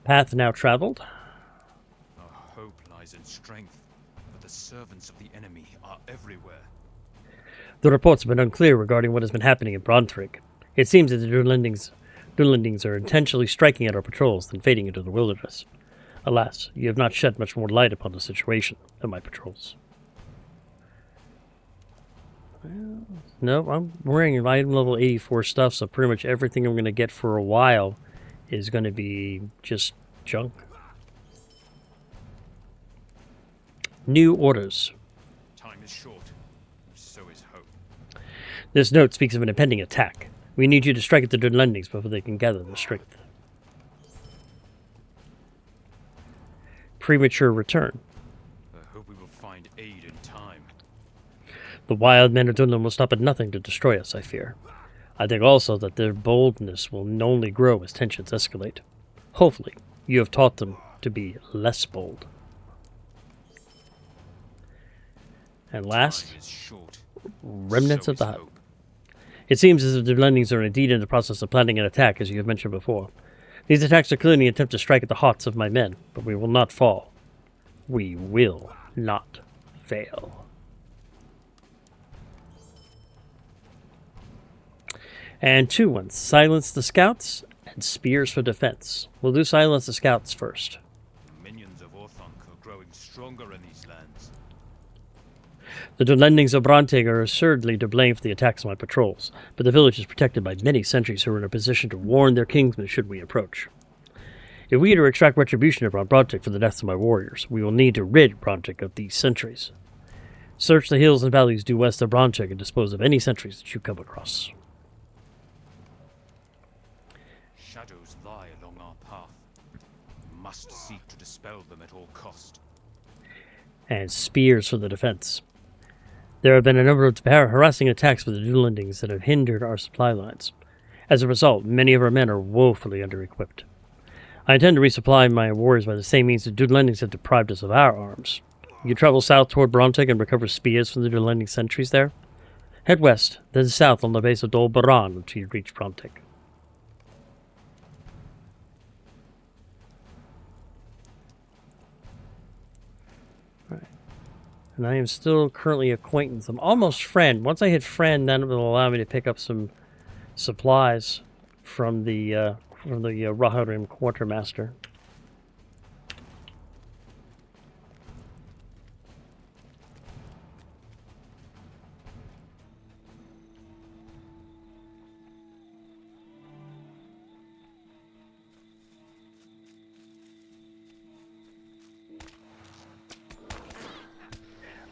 Path now traveled. Our hope lies in strength, but the servants of the enemy are everywhere. The reports have been unclear regarding what has been happening in Brontrig. It seems that the Dunlendings are intentionally striking at our patrols, then fading into the wilderness. Alas, you have not shed much more light upon the situation than my patrols. Well, no, I'm wearing item level 84 stuff, so pretty much everything I'm going to get for a while is going to be just junk. New orders. Time is short, so is hope. This note speaks of an impending attack. We need you to strike at the Dunlendings before they can gather their strength. Premature return. I hope we will find aid in time. The wild men of Dunlending will stop at nothing to destroy us, I fear. I think also that their boldness will only grow as tensions escalate. Hopefully, you have taught them to be less bold. And last, Time is short, remnants so of the is hut. hope. It seems as if the Dunlendings are indeed in the process of planning an attack, as you have mentioned before. These attacks are clearly an attempt to strike at the hearts of my men, but we will not fall. We will not fail. And 2 ones. Silence the scouts and spears for defense. We'll do silence the scouts first. The minions of Orthonk are growing stronger in these lands. The Dunlendings of Brontrig are assuredly to blame for the attacks on my patrols, but the village is protected by many sentries who are in a position to warn their kingsmen should we approach. If we are to extract retribution upon Brontrig for the deaths of my warriors, we will need to rid Brontrig of these sentries. Search the hills and valleys due west of Bronchek and dispose of any sentries that you come across. Shadows lie along our path. We must seek to dispel them at all cost. And spears for the defense. There have been a number of harassing attacks with the Dunlendings that have hindered our supply lines. As a result, many of our men are woefully under-equipped. I intend to resupply my warriors by the same means the Dunlendings have deprived us of our arms. You travel south toward Brontek and recover spears from the Dunlending sentries there. Head west, then south on the base of Dol Baran until you reach Brontek. And I am still currently acquaintance. I'm almost friend. Once I hit friend, then it will allow me to pick up some supplies from the Raharim quartermaster.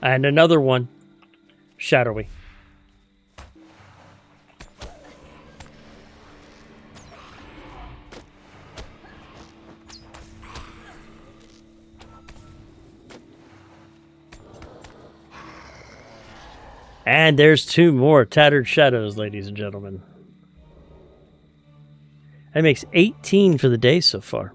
And another one. Shadowy. And there's two more tattered shadows, ladies and gentlemen. That makes 18 for the day so far.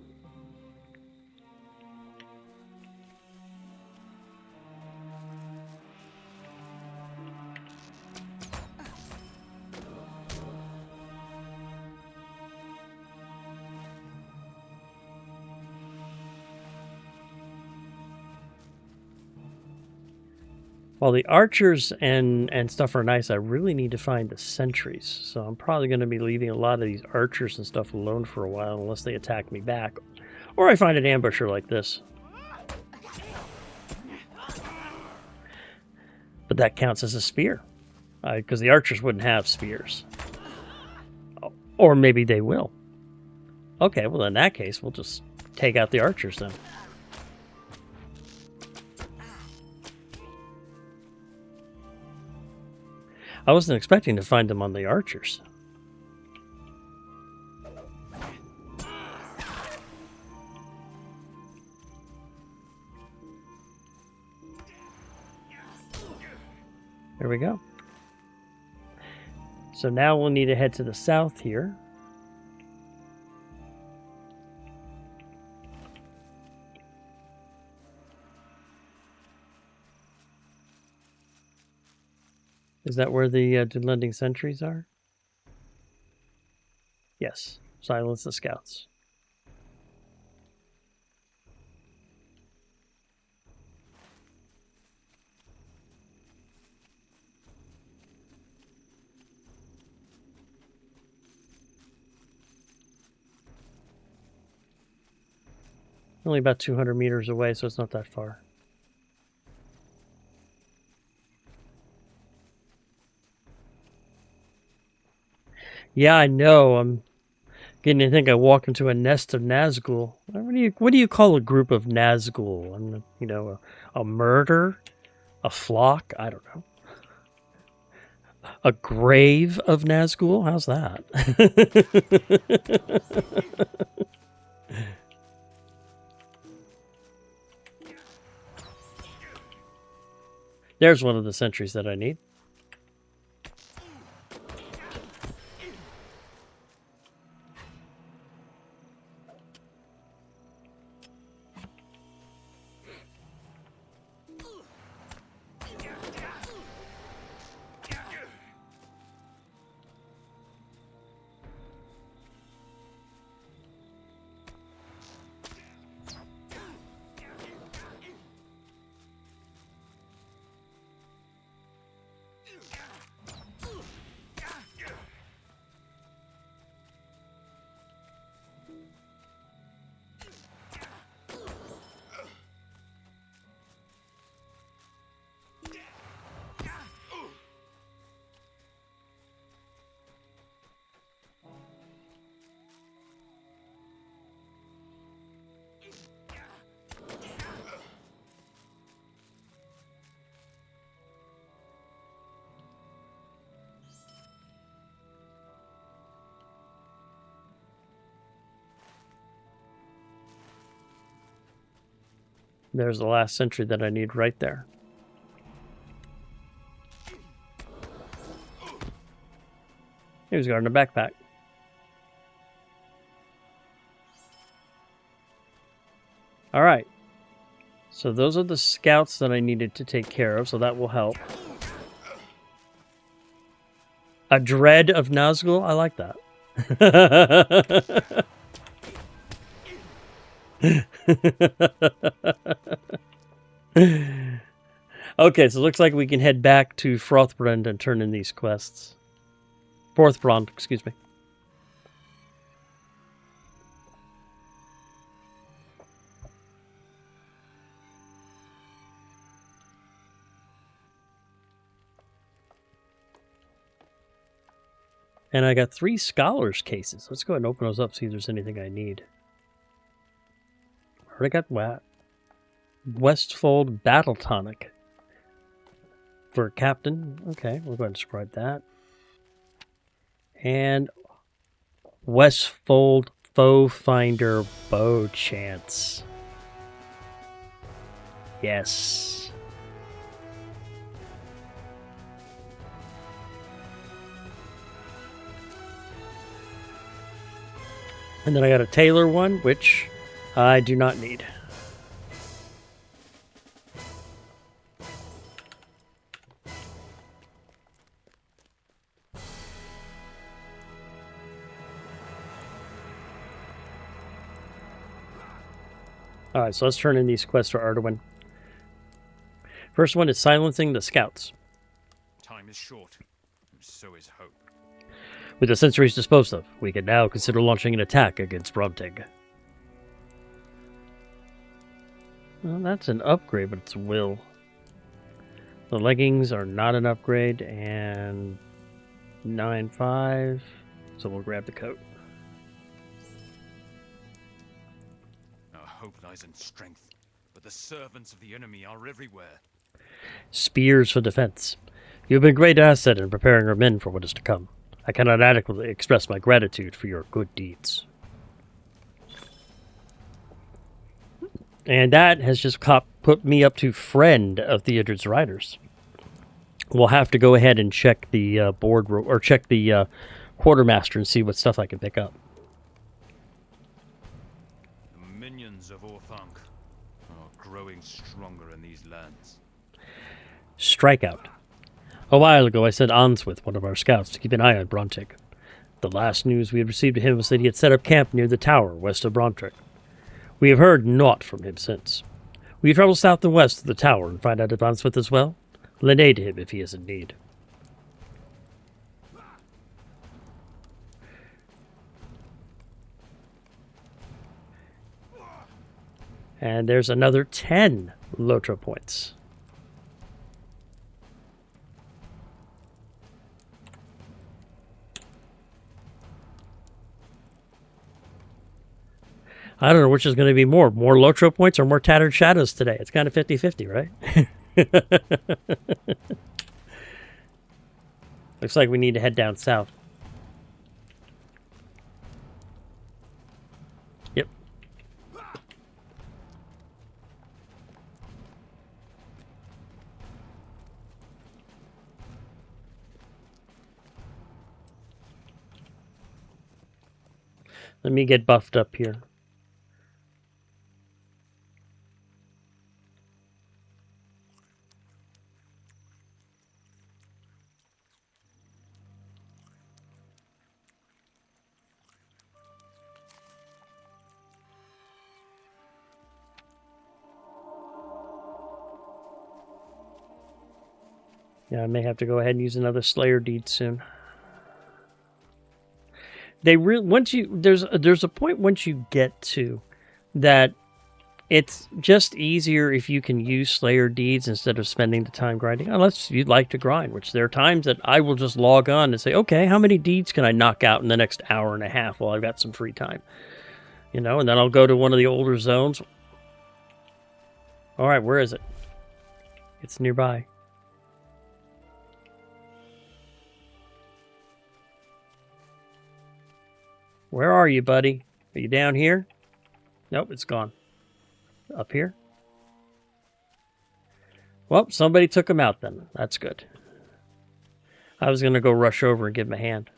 While the archers and stuff are nice, I really need to find the sentries. So I'm probably going to be leaving a lot of these archers and stuff alone for a while unless they attack me back. Or I find an ambusher like this. But that counts as a spear. Because the archers wouldn't have spears. Or maybe they will. Okay, well in that case, we'll just take out the archers then. I wasn't expecting to find them on the archers. There we go. So now we'll need to head to the south here. Is that where the Dunlending sentries are? Yes. Silence the scouts. Only about 200 meters away, so it's not that far. Yeah, I know. I'm getting to think I walk into a nest of Nazgul. What do you call a group of Nazgul? A murder? A flock? I don't know. A grave of Nazgul? How's that? There's one of the sentries that I need. There's the last sentry that I need right there. He was guarding a backpack. All right. So those are the scouts that I needed to take care of, so that will help. A dread of Nazgul? I like that. Okay, so it looks like we can head back to Frothbrand and turn in these quests. Forthbrand, excuse me. And I got 3 scholars cases. Let's go ahead and open those up, see if there's anything I need. I already got what? Westfold Battle Tonic. For Captain. Okay, we'll go ahead and describe that. And Westfold Foe Finder Bow Chance. Yes. And then I got a Tailor one, which I do not need. Alright, so let's turn in these quests for Arduin. First one is silencing the scouts. Time is short, and so is hope. With the sentries disposed of, we can now consider launching an attack against Brontig. Well, that's an upgrade, but it's will. The leggings are not an upgrade, and 9.5, so we'll grab the coat. Our hope lies in strength, but the servants of the enemy are everywhere. Spears for defense. You have been a great asset in preparing our men for what is to come. I cannot adequately express my gratitude for your good deeds. And that has just put me up to friend of Theodred's Riders. We'll have to go ahead and check the board or check the quartermaster and see what stuff I can pick up. The minions of Orthanc are growing stronger in these lands. Strikeout. A while ago, I sent Answith, one of our scouts, to keep an eye on Brontig. The last news we had received of him was that he had set up camp near the tower west of Brontig. We have heard naught from him since. Will you travel south and west of the tower and find out if Answith is well? Lend aid to him if he is in need. And there's another 10 LOTRO points. I don't know which is going to be more LOTRO points or more Tattered Shadows today. It's kind of 50-50, right? Looks like we need to head down south. Yep. Let me get buffed up here. Yeah, I may have to go ahead and use another Slayer deed soon. They once you there's a point once you get to that it's just easier if you can use Slayer deeds instead of spending the time grinding, unless you'd like to grind, which there are times that I will just log on and say, okay, how many deeds can I knock out in the next hour and a half while I've got some free time? You know, and then I'll go to one of the older zones. All right, where is it? It's nearby. Where are you, buddy? Are you down here? Nope, it's gone. Up here? Well, somebody took him out then. That's good. I was going to go rush over and give him a hand.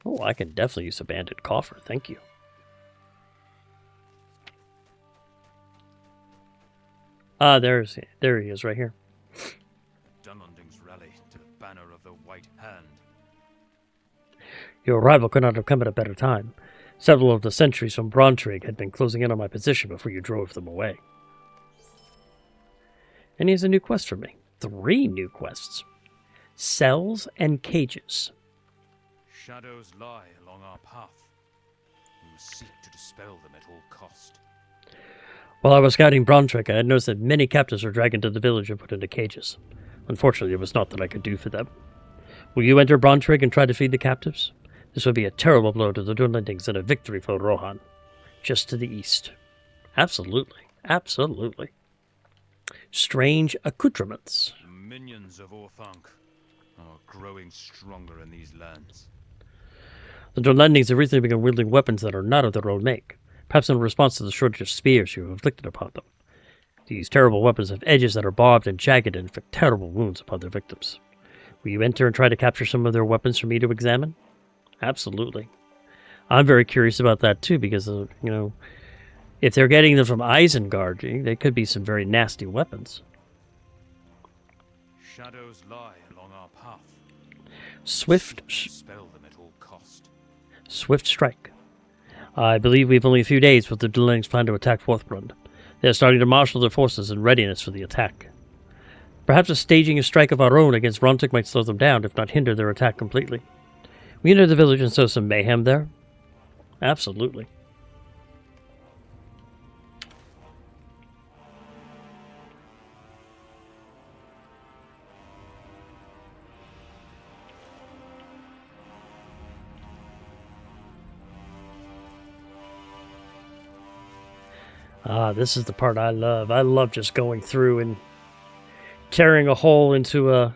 Oh, I can definitely use a banded coffer. Thank you. Ah, there he is right here. Dunlending's rally to the banner of the White Hand. Your arrival could not have come at a better time. Several of the sentries from Brauntrigg had been closing in on my position before you drove them away. And he has a new quest for me. 3 new quests. Cells and cages. Shadows lie along our path. We will seek to dispel them at all cost. While I was scouting Brauntrigg, I had noticed that many captives were dragged into the village and put into cages. Unfortunately, it was not that I could do for them. Will you enter Brauntrigg and try to feed the captives? This would be a terrible blow to the Dunlendings and a victory for Rohan. Just to the east. Absolutely. Absolutely. Strange accoutrements. The minions of Orthanc are growing stronger in these lands. The Dunlendings have recently begun wielding weapons that are not of their own make, perhaps in response to the shortage of spears you have inflicted upon them. These terrible weapons have edges that are barbed and jagged and inflict terrible wounds upon their victims. Will you enter and try to capture some of their weapons for me to examine? Absolutely. I'm very curious about that too, because, if they're getting them from Isengard, they could be some very nasty weapons. Shadows lie along our path. Swift Dispel them at all cost. Swift strike. I believe we've only a few days with the Dunlendings plan to attack Forthbrund. They are starting to marshal their forces in readiness for the attack. Perhaps staging a strike of our own against Rontic might slow them down, if not hinder their attack completely. We enter the village and sow some mayhem there? Absolutely. Ah, this is the part I love. I love just going through and tearing a hole into a...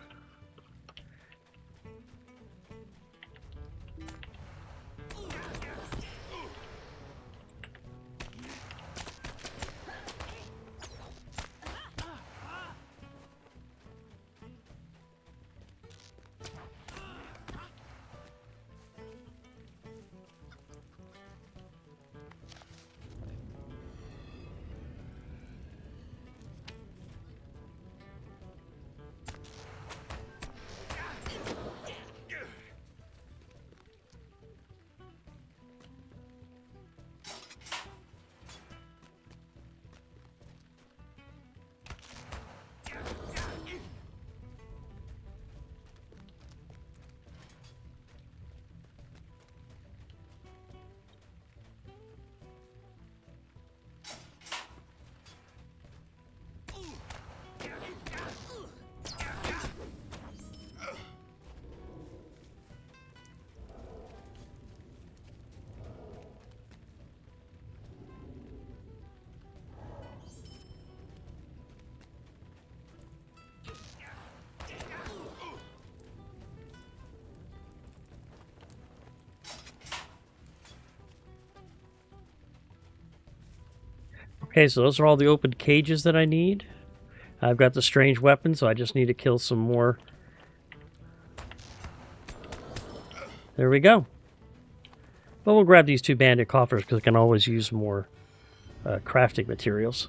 Okay, so those are all the open cages that I need. I've got the strange weapon, so I just need to kill some more. There we go. But we'll grab these 2 bandit coffers because I can always use more crafting materials.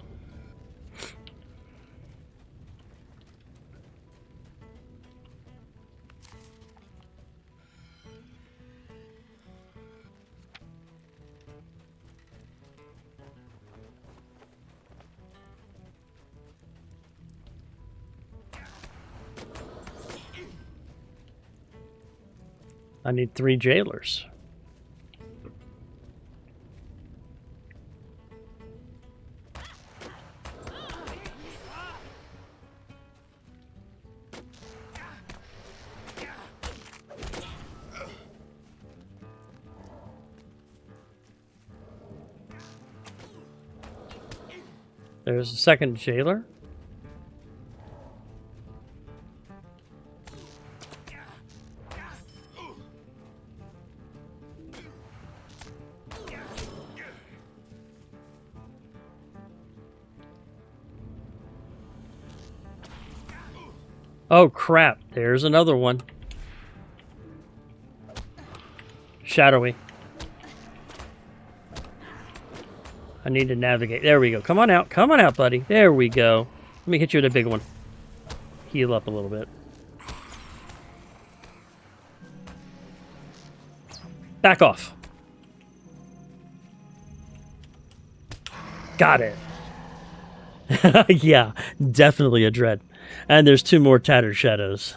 I need 3 jailers. There's a second jailer. Oh crap, there's another one. Shadowy. I need to navigate. There we go. Come on out. Come on out, buddy. There we go. Let me hit you with a big one. Heal up a little bit. Back off. Got it. Yeah, definitely a dread. And there's 2 more tattered shadows.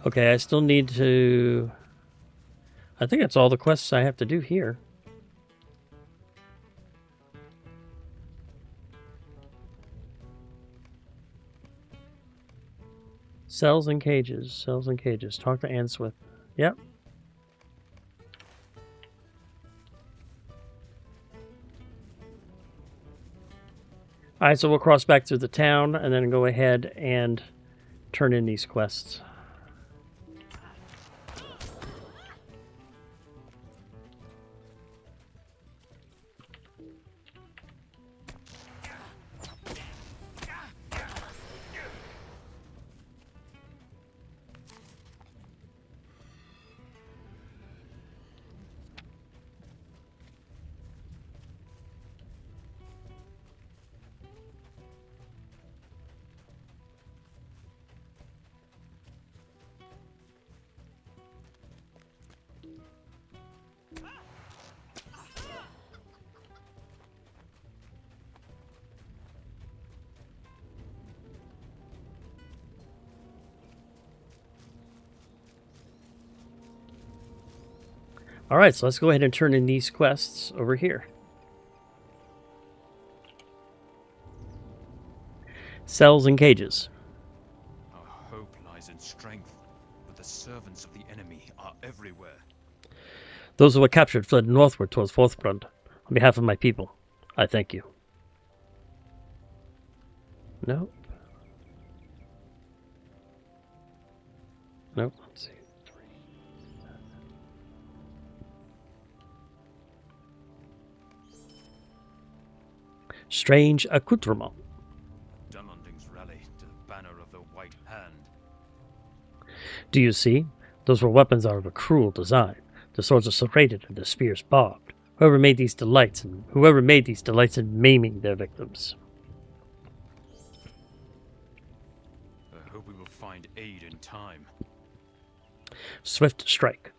Okay, I still need to... I think that's all the quests I have to do here. Cells and cages. Cells and cages. Talk to Answith. Yep. Alright, so we'll cross back through the town and then go ahead and turn in these quests. Alright, so let's go ahead and turn in these quests over here. Cells and cages. Our hope lies in strength, but the servants of the enemy are everywhere. Those who were captured fled northward towards Forthbrand. On behalf of my people, I thank you. Nope. Nope. Let's see. Strange accoutrement. Dunlending's rally to the banner of the White Hand. Do you see? Those were weapons are of a cruel design. The swords are serrated and the spears barbed. Whoever made these delights in maiming their victims. I hope we will find aid in time. Swift strike.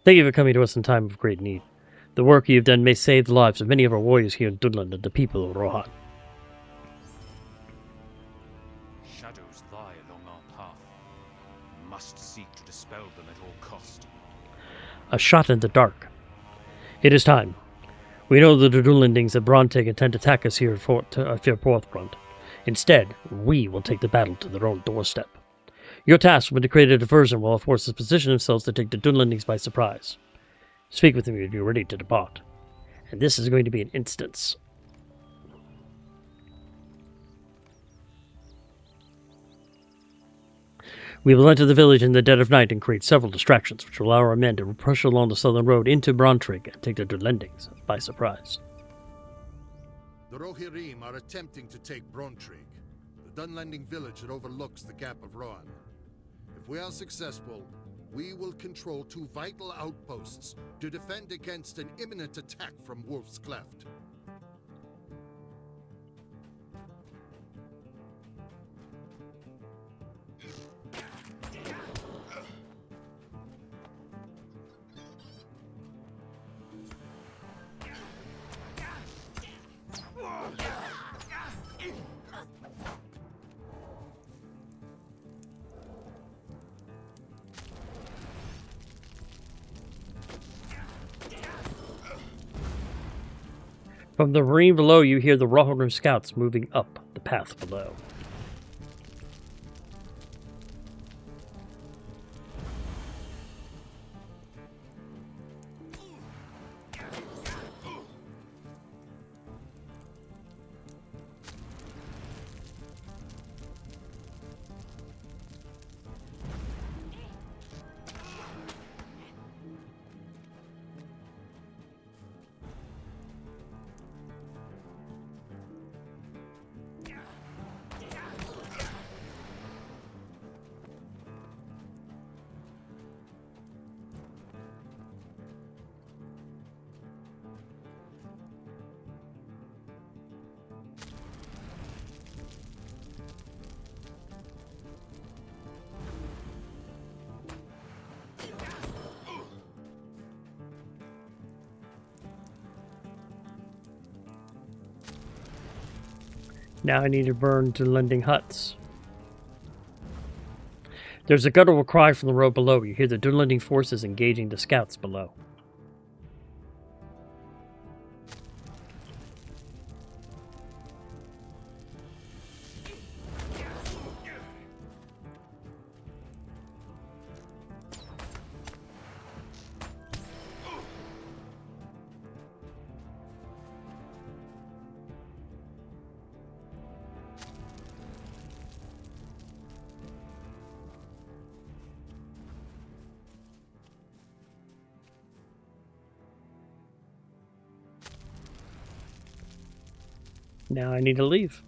Thank you for coming to us in time of great need. The work you have done may save the lives of many of our warriors here in Dunland and the people of Rohan. Shadows lie along our path. We must seek to dispel them at all cost. A shot in the dark. It is time. We know that the Dunlendings at Brontig intend to attack us here at Forthbrand. Instead, we will take the battle to their own doorstep. Your task will be to create a diversion while our forces position themselves to take the Dunlendings by surprise. Speak with me when you're ready to depart. And this is going to be an instance. We will enter the village in the dead of night and create several distractions, which will allow our men to push along the southern road into Brontrig and take the Dunlendings by surprise. The Rohirrim are attempting to take Brontrig, the Dunlending village that overlooks the Gap of Rohan. If we are successful, we will control 2 vital outposts to defend against an imminent attack from Wolf's Cleft. From the ravine below, you hear the Rohan scouts moving up the path below. Now I need to burn Dunlending huts. There's a guttural cry from the road below. You hear the Dunlending forces engaging the scouts below. Now I need to leave.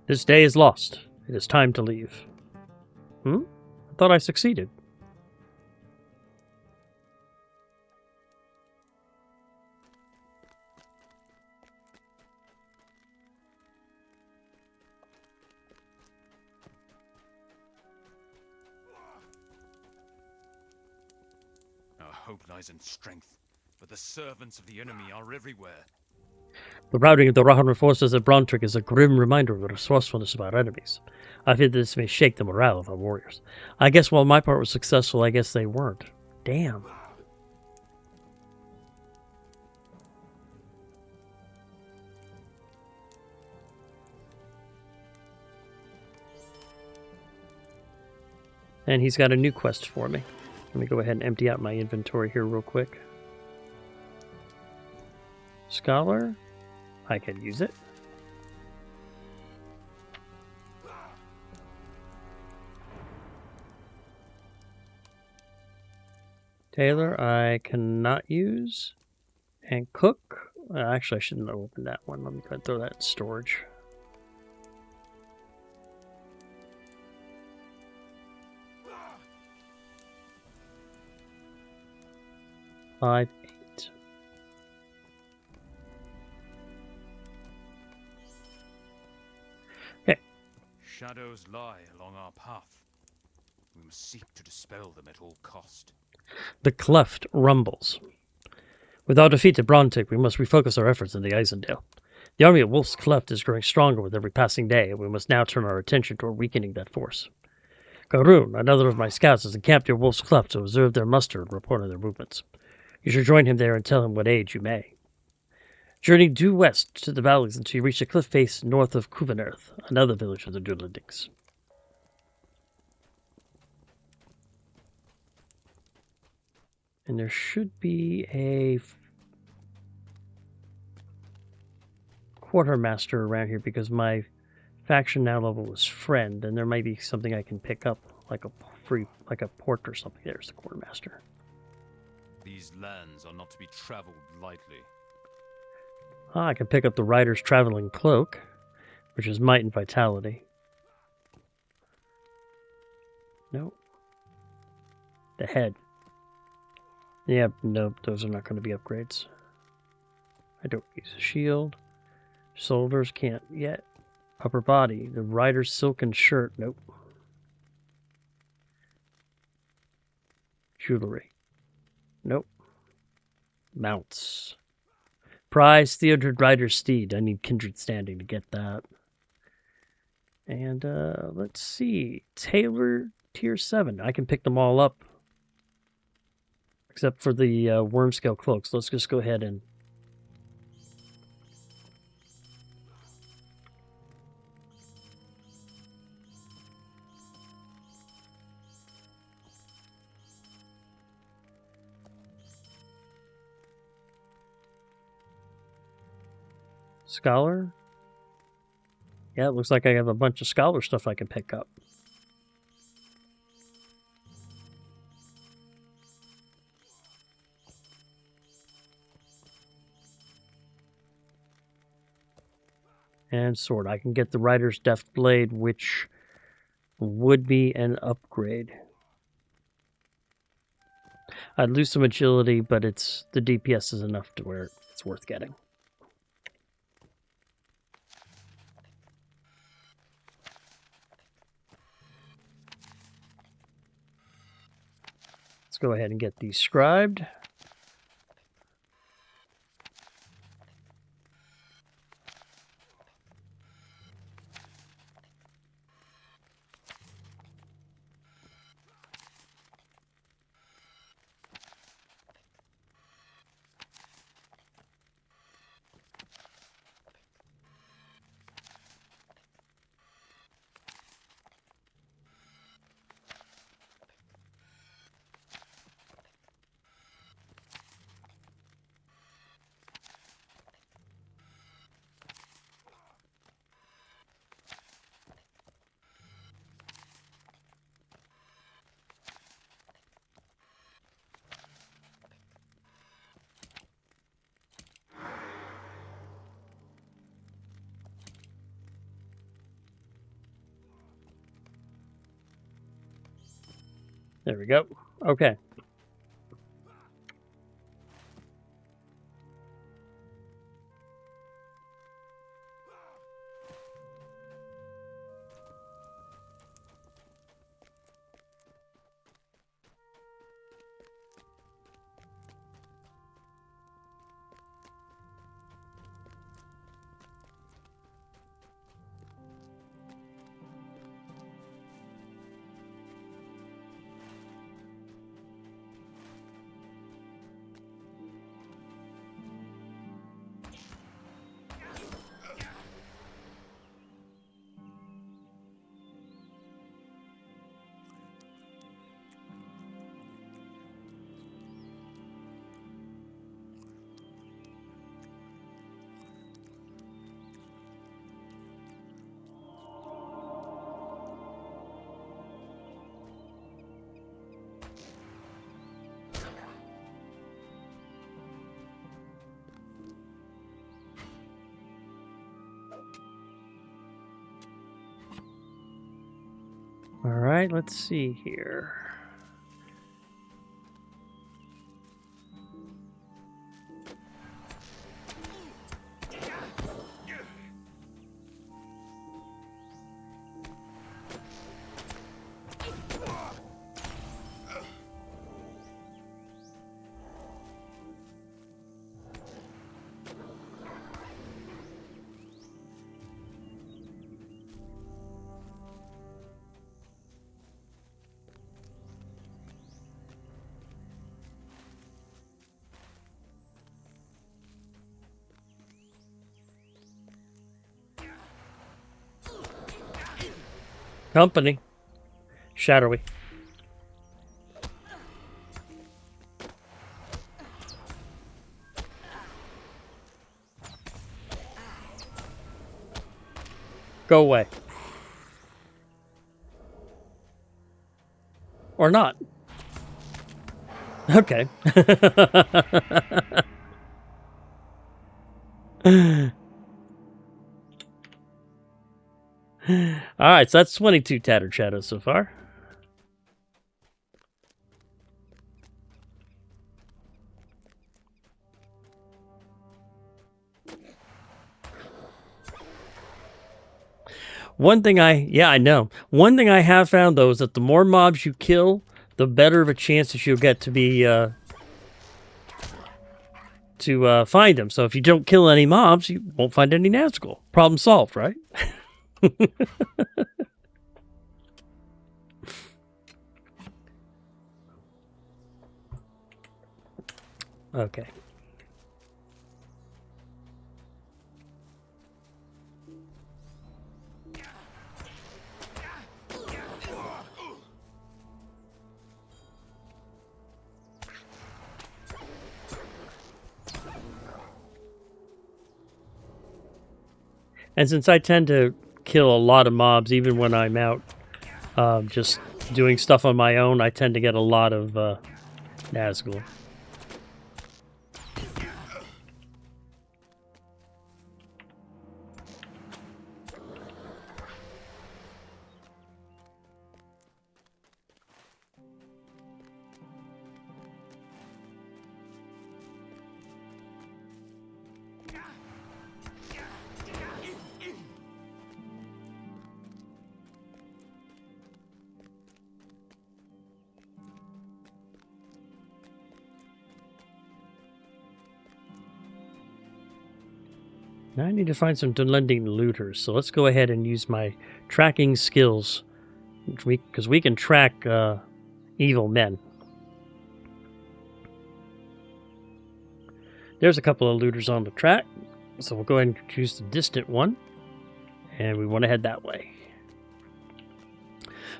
This day is lost. It is time to leave. I thought I succeeded. Our hope lies in strength, but the servants of the enemy are everywhere. The routing of the Rohan forces at Brontrick is a grim reminder of the resourcefulness of our enemies. I fear this may shake the morale of our warriors. I guess while my part was successful, I guess they weren't. Damn. And he's got a new quest for me. Let me go ahead and empty out my inventory here real quick. Scholar? I can use it. Taylor, I cannot use. And cook? Actually, I shouldn't have opened that one. Let me go ahead and throw that in storage. Five, 8. Okay. Shadows lie along our path. We must seek to dispel them at all cost. The cleft rumbles. With our defeat at Brontic, we must refocus our efforts in the Eisendale. The army of Wolf's Cleft is growing stronger with every passing day, and we must now turn our attention toward weakening that force. Garoon, another of my scouts, is encamped near Wolf's Cleft to observe their muster and report on their movements. You should join him there and tell him what aid you may. Journey due west to the valleys until you reach the cliff face north of Kuvenerth, another village of the Dunlendings. And there should be a quartermaster around here because my faction now level is friend, and there might be something I can pick up, like a port or something. There's the quartermaster. These lands are not to be traveled lightly. I can pick up the rider's traveling cloak, which is might and vitality. No. The head. Yeah, nope, those are not going to be upgrades. I don't use a shield. Shoulders can't yet. Upper body. The rider's silken shirt. Nope. Jewelry. Nope. Mounts. Prize Theodred Rider's Steed. I need Kindred Standing to get that. And let's see. Tailor Tier 7. I can pick them all up. Except for the Wormscale Cloaks. Let's just go ahead and... Scholar? Yeah, it looks like I have a bunch of Scholar stuff I can pick up. And sword. I can get the Rider's Deft Blade, which would be an upgrade. I'd lose some agility, but the DPS is enough to where it's worth getting. Let's go ahead and get these scribed. There we go. Okay. All right, let's see here. Company. Shadowy. Go away. Or not. Okay. Alright, so that's 22 Tattered Shadows so far. One thing I know. One thing I have found, though, is that the more mobs you kill, the better of a chance that you'll get to be, find them. So if you don't kill any mobs, you won't find any Nazgul. Problem solved, right? Okay. And since I tend to kill a lot of mobs, even when I'm out just doing stuff on my own, I tend to get a lot of Nazgul. Now I need to find some Dunlending looters, so let's go ahead and use my tracking skills, because we can track evil men. There's a couple of looters on the track, so we'll go ahead and choose the distant one, and we want to head that way.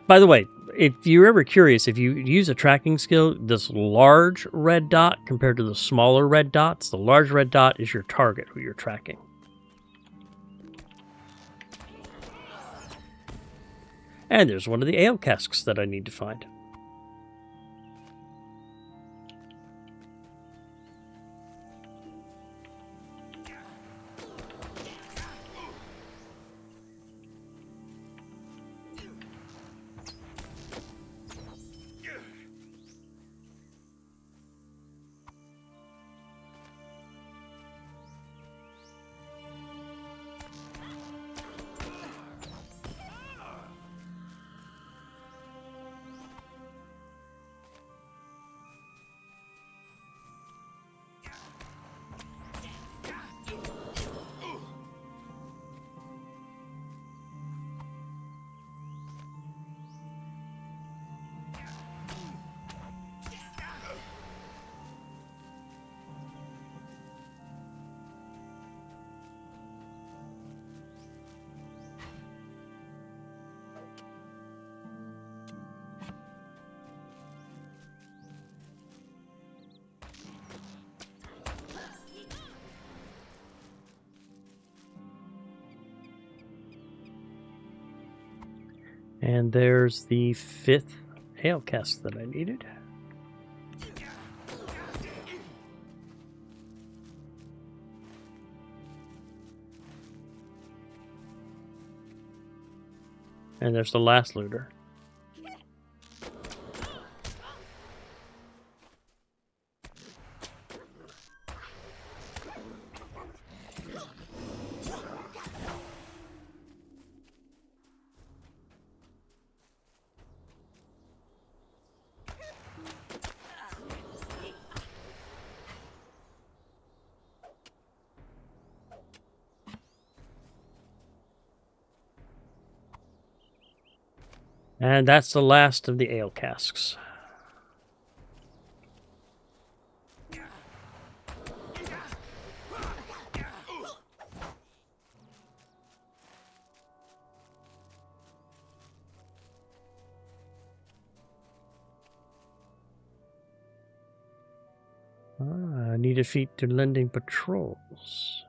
By the way, if you're ever curious, if you use a tracking skill, this large red dot compared to the smaller red dots, the large red dot is your target who you're tracking. And there's one of the ale casks that I need to find. And there's the 5th ale cask that I needed. And there's the last looter. And that's the last of the ale casks. I need to defeat Dunlending patrols.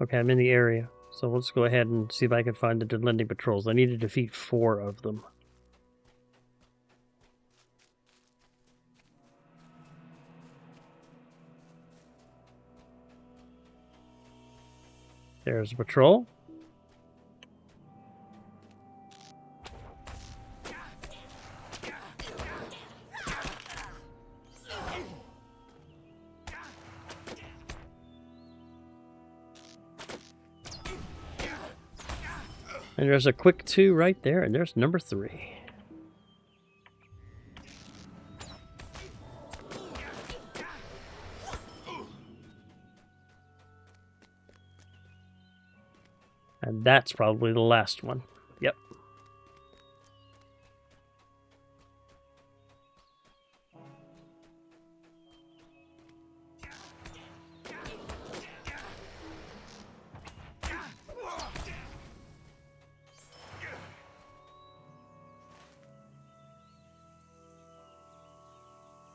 Okay, I'm in the area. So let's go ahead and see if I can find the Dunlending patrols. I need to defeat 4 of them. There's a patrol. And there's a quick 2 right there, and there's number 3. And that's probably the last one. Yep.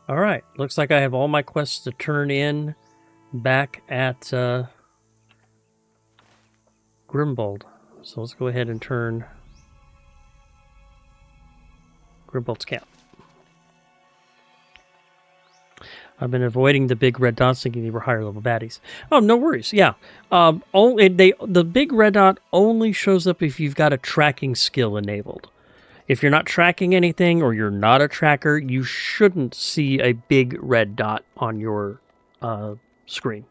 All right. Looks like I have all my quests to turn in back at Grimbold. So let's go ahead and turn Grimbold's camp. I've been avoiding the big red dots thinking they were higher level baddies. Oh, no worries. Yeah. The big red dot only shows up if you've got a tracking skill enabled. If you're not tracking anything or you're not a tracker, you shouldn't see a big red dot on your screen.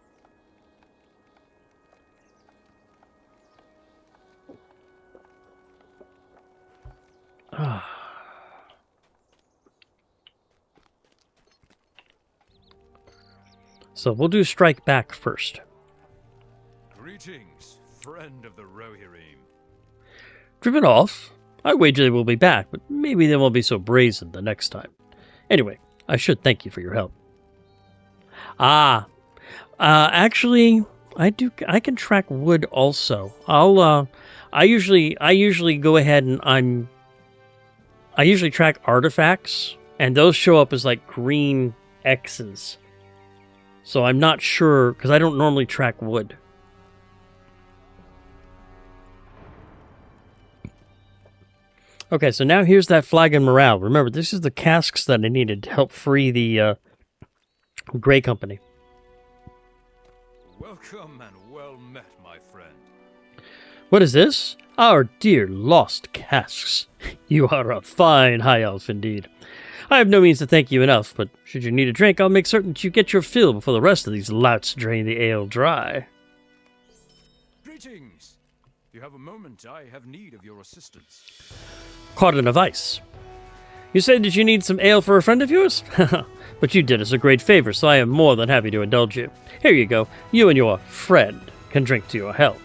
So we'll do strike back first. Greetings, friend of the Rohirrim. Driven off. I wager they will be back, but maybe they won't be so brazen the next time. Anyway, I should thank you for your help. Actually, I can track wood also. I usually go ahead and I usually track artifacts, and those show up as like green X's. So I'm not sure, because I don't normally track wood. Okay, so now here's that flag and morale. Remember, this is the casks that I needed to help free the Grey Company. Welcome and well met, my friend. What is this? Our dear lost casks. You are a fine high elf indeed. I have no means to thank you enough, but should you need a drink, I'll make certain that you get your fill before the rest of these louts drain the ale dry. Greetings. If you have a moment, I have need of your assistance. Cordon of ice. You said that you need some ale for a friend of yours? But you did us a great favor, so I am more than happy to indulge you. Here you go. You and your friend can drink to your health.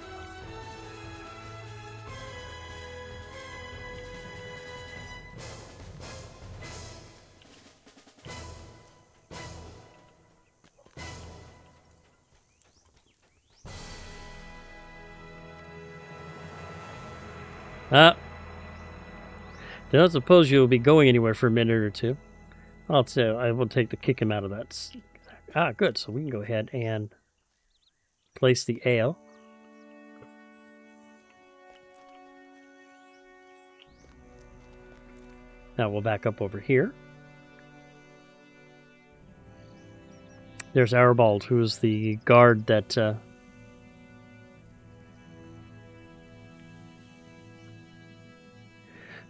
Don't suppose you'll be going anywhere for a minute or two. I'll say I will take the kick him out of that. Good. So we can go ahead and place the ale. Now we'll back up over here. There's Arabald, who's the guard that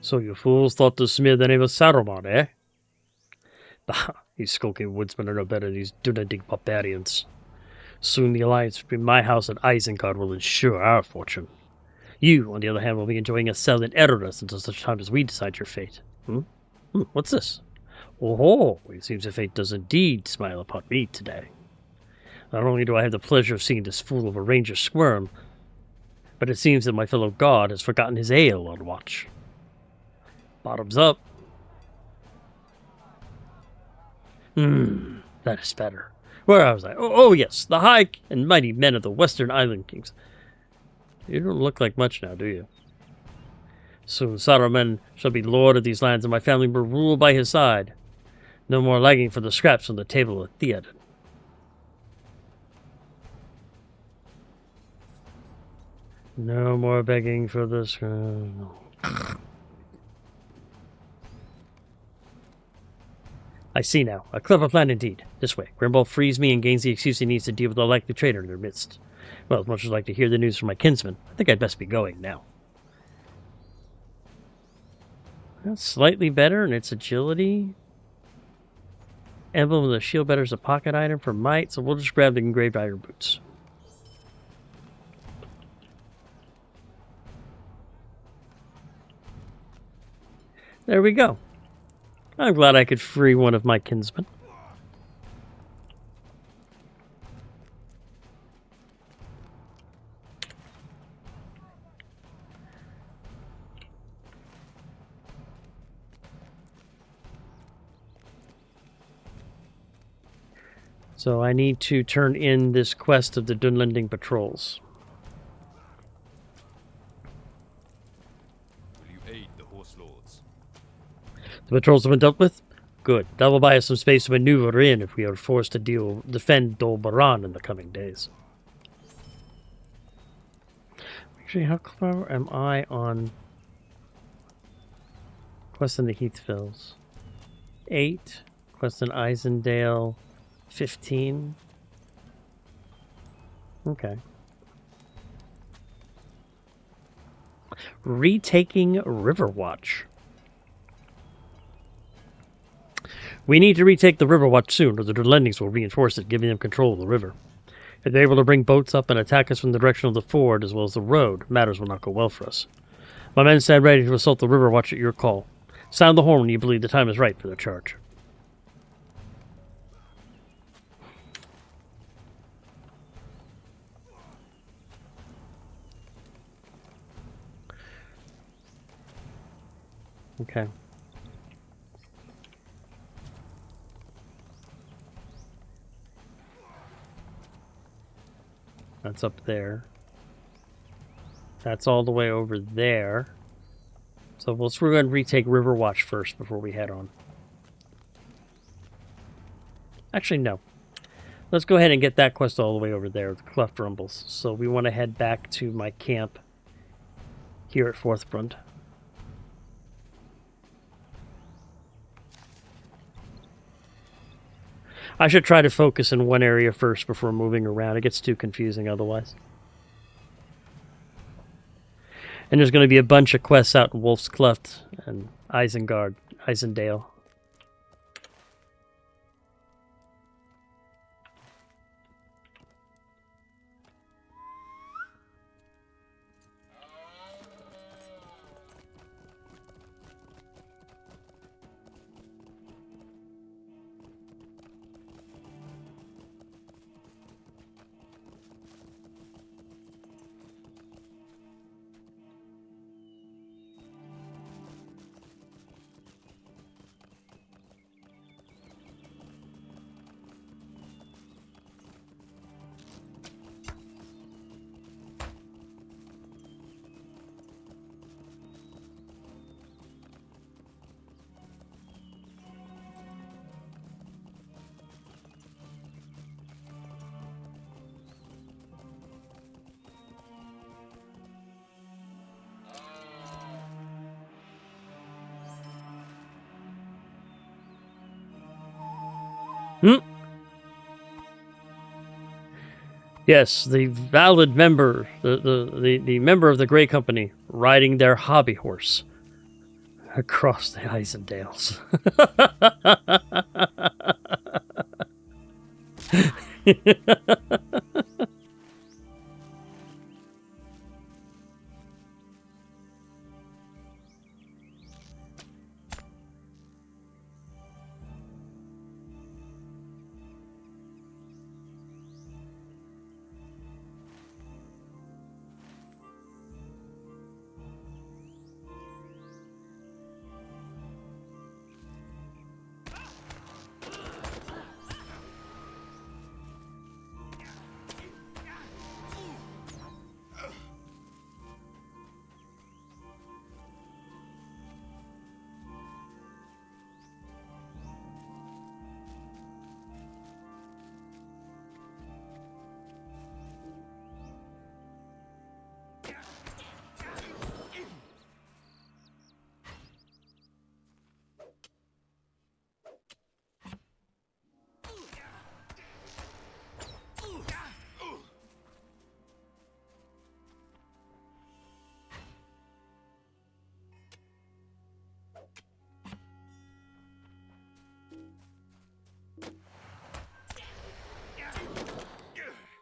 So you fools thought to smear the name of Saruman, eh? Bah, these skulking woodsmen are no better than these Dunlending barbarians. Soon the alliance between my house and Isengard will ensure our fortune. You, on the other hand, will be enjoying a cell in Erebus until such time as we decide your fate. What's this? Oh, it seems that fate does indeed smile upon me today. Not only do I have the pleasure of seeing this fool of a ranger squirm, but it seems that my fellow guard has forgotten his ale on watch. Bottoms up. That is better. Where was I? Oh, yes, the high and mighty men of the Western Island Kings. You don't look like much now, do you? Soon Saruman shall be lord of these lands, and my family will rule by his side. No more lagging for the scraps on the table of Theoden. No more begging for this. I see now. A clever plan indeed. This way. Grimble frees me and gains the excuse he needs to deal with a likely traitor in their midst. Well, as much as I'd like to hear the news from my kinsman, I think I'd best be going now. That's slightly better in its agility. Emblem of the shield better is a pocket item for might, so we'll just grab the engraved iron boots. There we go. I'm glad I could free one of my kinsmen. So I need to turn in this quest of the Dunlending patrols. Will you aid the horse lords? The patrols have been dealt with? Good. That will buy us some space to maneuver in if we are forced to defend Dol Baran in the coming days. Actually, how clever am I on quest in the Heathvilles? 8. Quest in Isendale. 15. Okay. Retaking Riverwatch. We need to retake the Riverwatch soon, or the Dunlendings will reinforce it, giving them control of the river. If they're able to bring boats up and attack us from the direction of the ford as well as the road, matters will not go well for us. My men stand ready to assault the Riverwatch at your call. Sound the horn when you believe the time is right for the charge. Okay. That's up there. That's all the way over there. So we're going to retake Riverwatch first before we head on. Actually, no. Let's go ahead and get that quest all the way over there, the Cleft Rumbles. So we want to head back to my camp here at Forthbrund. I should try to focus in one area first before moving around. It gets too confusing otherwise. And there's going to be a bunch of quests out in Wolf's Cleft and Isendale. Yes, the valid member, the member of the Grey Company, riding their hobby horse across the Isendales.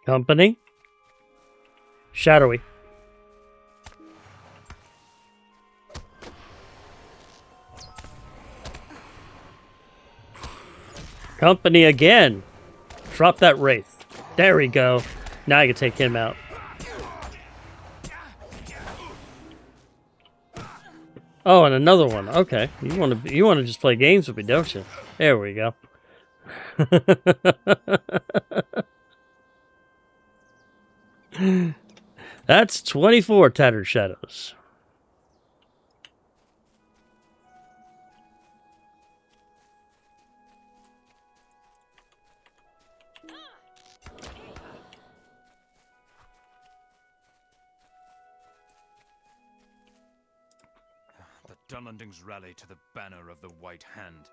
Company. Shadowy. Company again. Drop that wraith. There we go. Now I can take him out. Oh, and another one. Okay, you want to just play games with me, don't you? There we go. That's 24 Tattered Shadows. The Dunlendings rally to the banner of the White Hand.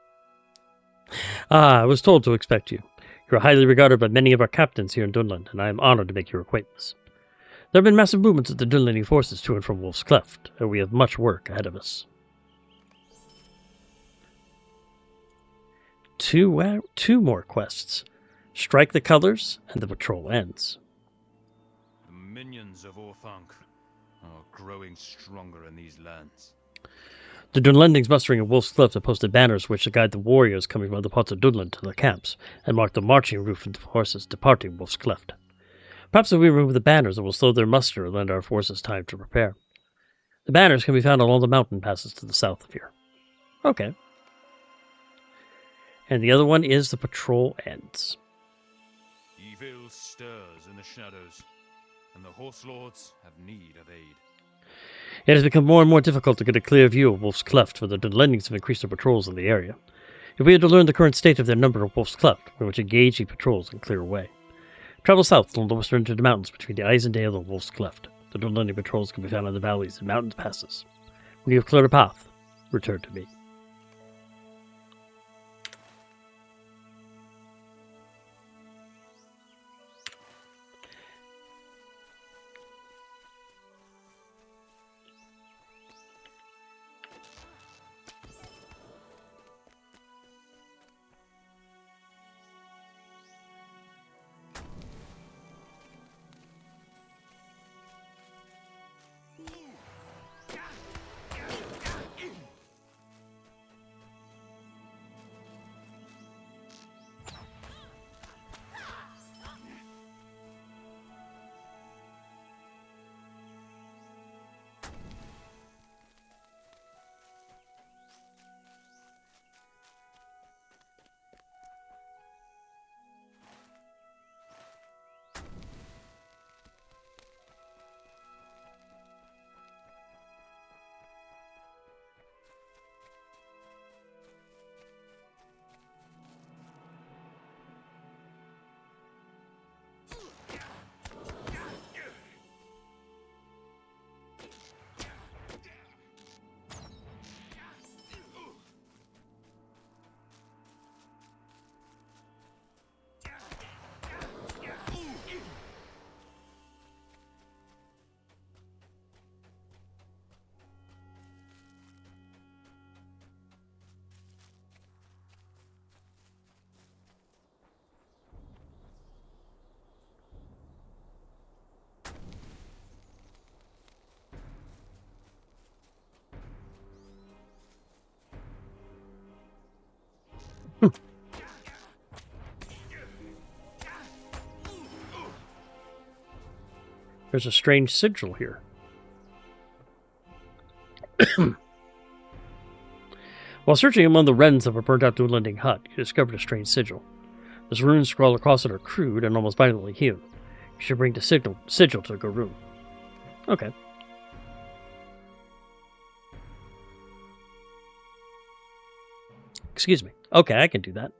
Ah, I was told to expect you. You are highly regarded by many of our captains here in Dunland, and I am honored to make your acquaintance. There have been massive movements of the Dunlending forces to and from Wolf's Cleft, and we have much work ahead of us. Two more quests. Strike the colors, and the patrol ends. The minions of Orthanc are growing stronger in these lands. The Dunlendings mustering at Wolf's Cliff have posted banners which guide the warriors coming from the parts of Dunland to their camps, and mark the marching route of the forces departing Wolf's Cleft. Perhaps if we remove the banners, it will slow their muster and lend our forces time to prepare. The banners can be found along the mountain passes to the south of here. Okay. And the other one is the patrol ends. Evil stirs in the shadows, and the horse lords have need of aid. It has become more and more difficult to get a clear view of Wolf's Cleft, for the Dunlendings have increased their patrols in the area. If we had to learn the current state of their number of Wolf's Cleft, we would engage the patrols and clear a way. Travel south along the western end of the mountains between the Isendale and Wolf's Cleft. The Dunlending patrols can be found in the valleys and mountain passes. When you have cleared a path, return to me. There's a strange sigil here. While searching among the rents of a burnt-out Dunlending hut, you discovered a strange sigil. This rune scrawl across it are crude and almost violently hewn. You should bring the sigil to Garoon. Okay. Excuse me. Okay, I can do that.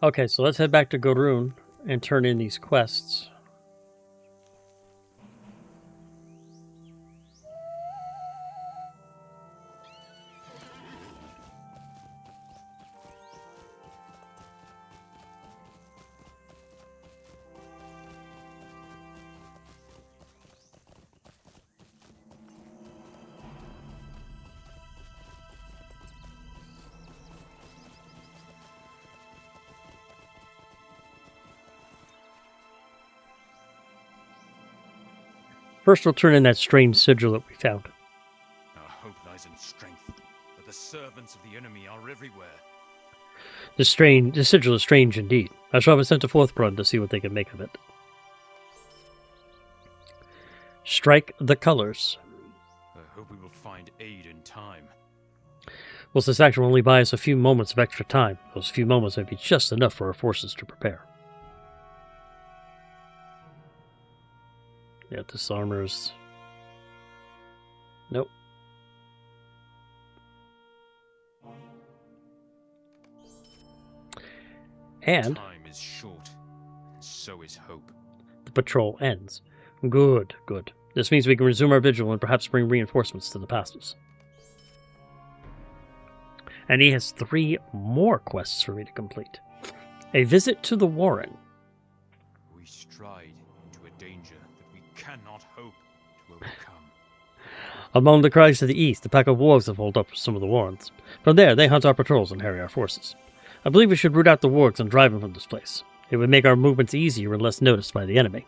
Okay, so let's head back to Gorun and turn in these quests. First, we'll turn in that strange sigil that we found. Our hope lies in strength, but the servants of the enemy are everywhere. This sigil is strange indeed. That's why I was sent to Forthbrunn to see what they can make of it. Strike the colors. I hope we will find aid in time. Whilst this action will only buy us a few moments of extra time, those few moments might be just enough for our forces to prepare. Yeah, disarmors. Nope. And time is short, and so is hope. the patrol ends. Good, good. This means we can resume our vigil and perhaps bring reinforcements to the passes. And he has 3 more quests for me to complete. A visit to the Warren. We stride into a danger that we cannot hope to overcome. Among the crags to the east, a pack of wargs have holed up with some of the Warrens. From there, they hunt our patrols and harry our forces. I believe we should root out the wargs and drive them from this place. It would make our movements easier and less noticed by the enemy.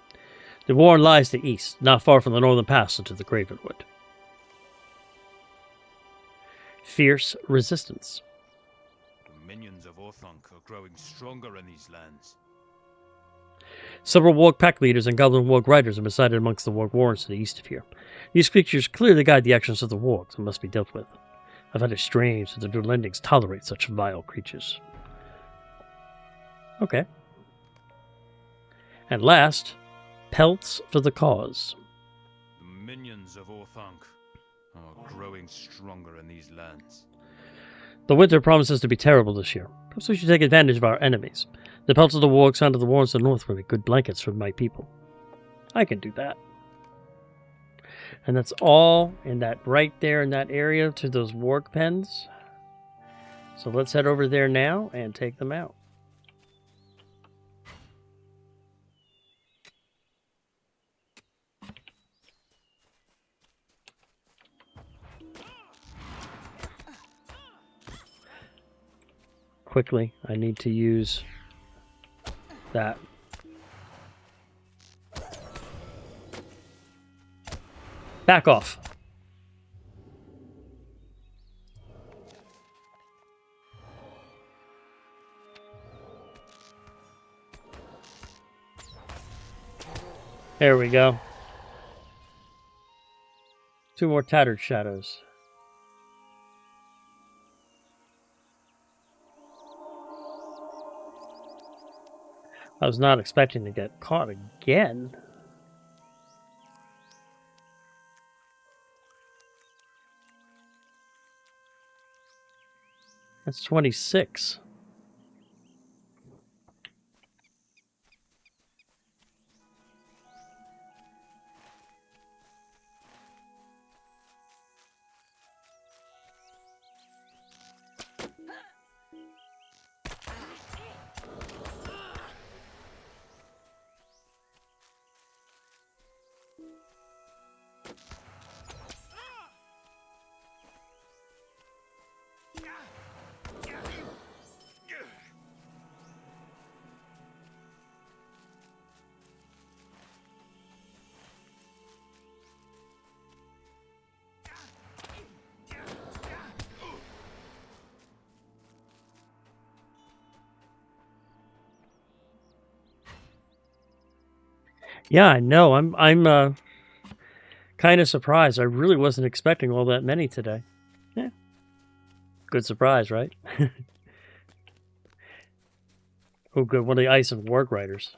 The Warren lies to the east, not far from the northern pass into the Gravenwood. Fierce resistance. The minions of Orthanc are growing stronger in these lands. Several warg pack leaders and goblin warg riders are resided amongst the warg warrens to the east of here. These creatures clearly guide the actions of the wargs and must be dealt with. I find it strange that the Dunlendings tolerate such vile creatures. Okay. And last, pelts for the cause. The minions of Orthanc are growing stronger in these lands. The winter promises to be terrible this year. Perhaps we should take advantage of our enemies. The pelts of the wargs found to the warrens of the north will be good blankets for my people. I can do that. And that's all in that right there in that area to those warg pens. So let's head over there now and take them out. Quickly, I need to use that. Back off. There we go. 2 more tattered shadows. I was not expecting to get caught again. That's 26. Yeah, I know. I'm kind of surprised. I really wasn't expecting all that many today. Yeah. Good surprise, right? Oh, good. One of the Ice and Warg Riders.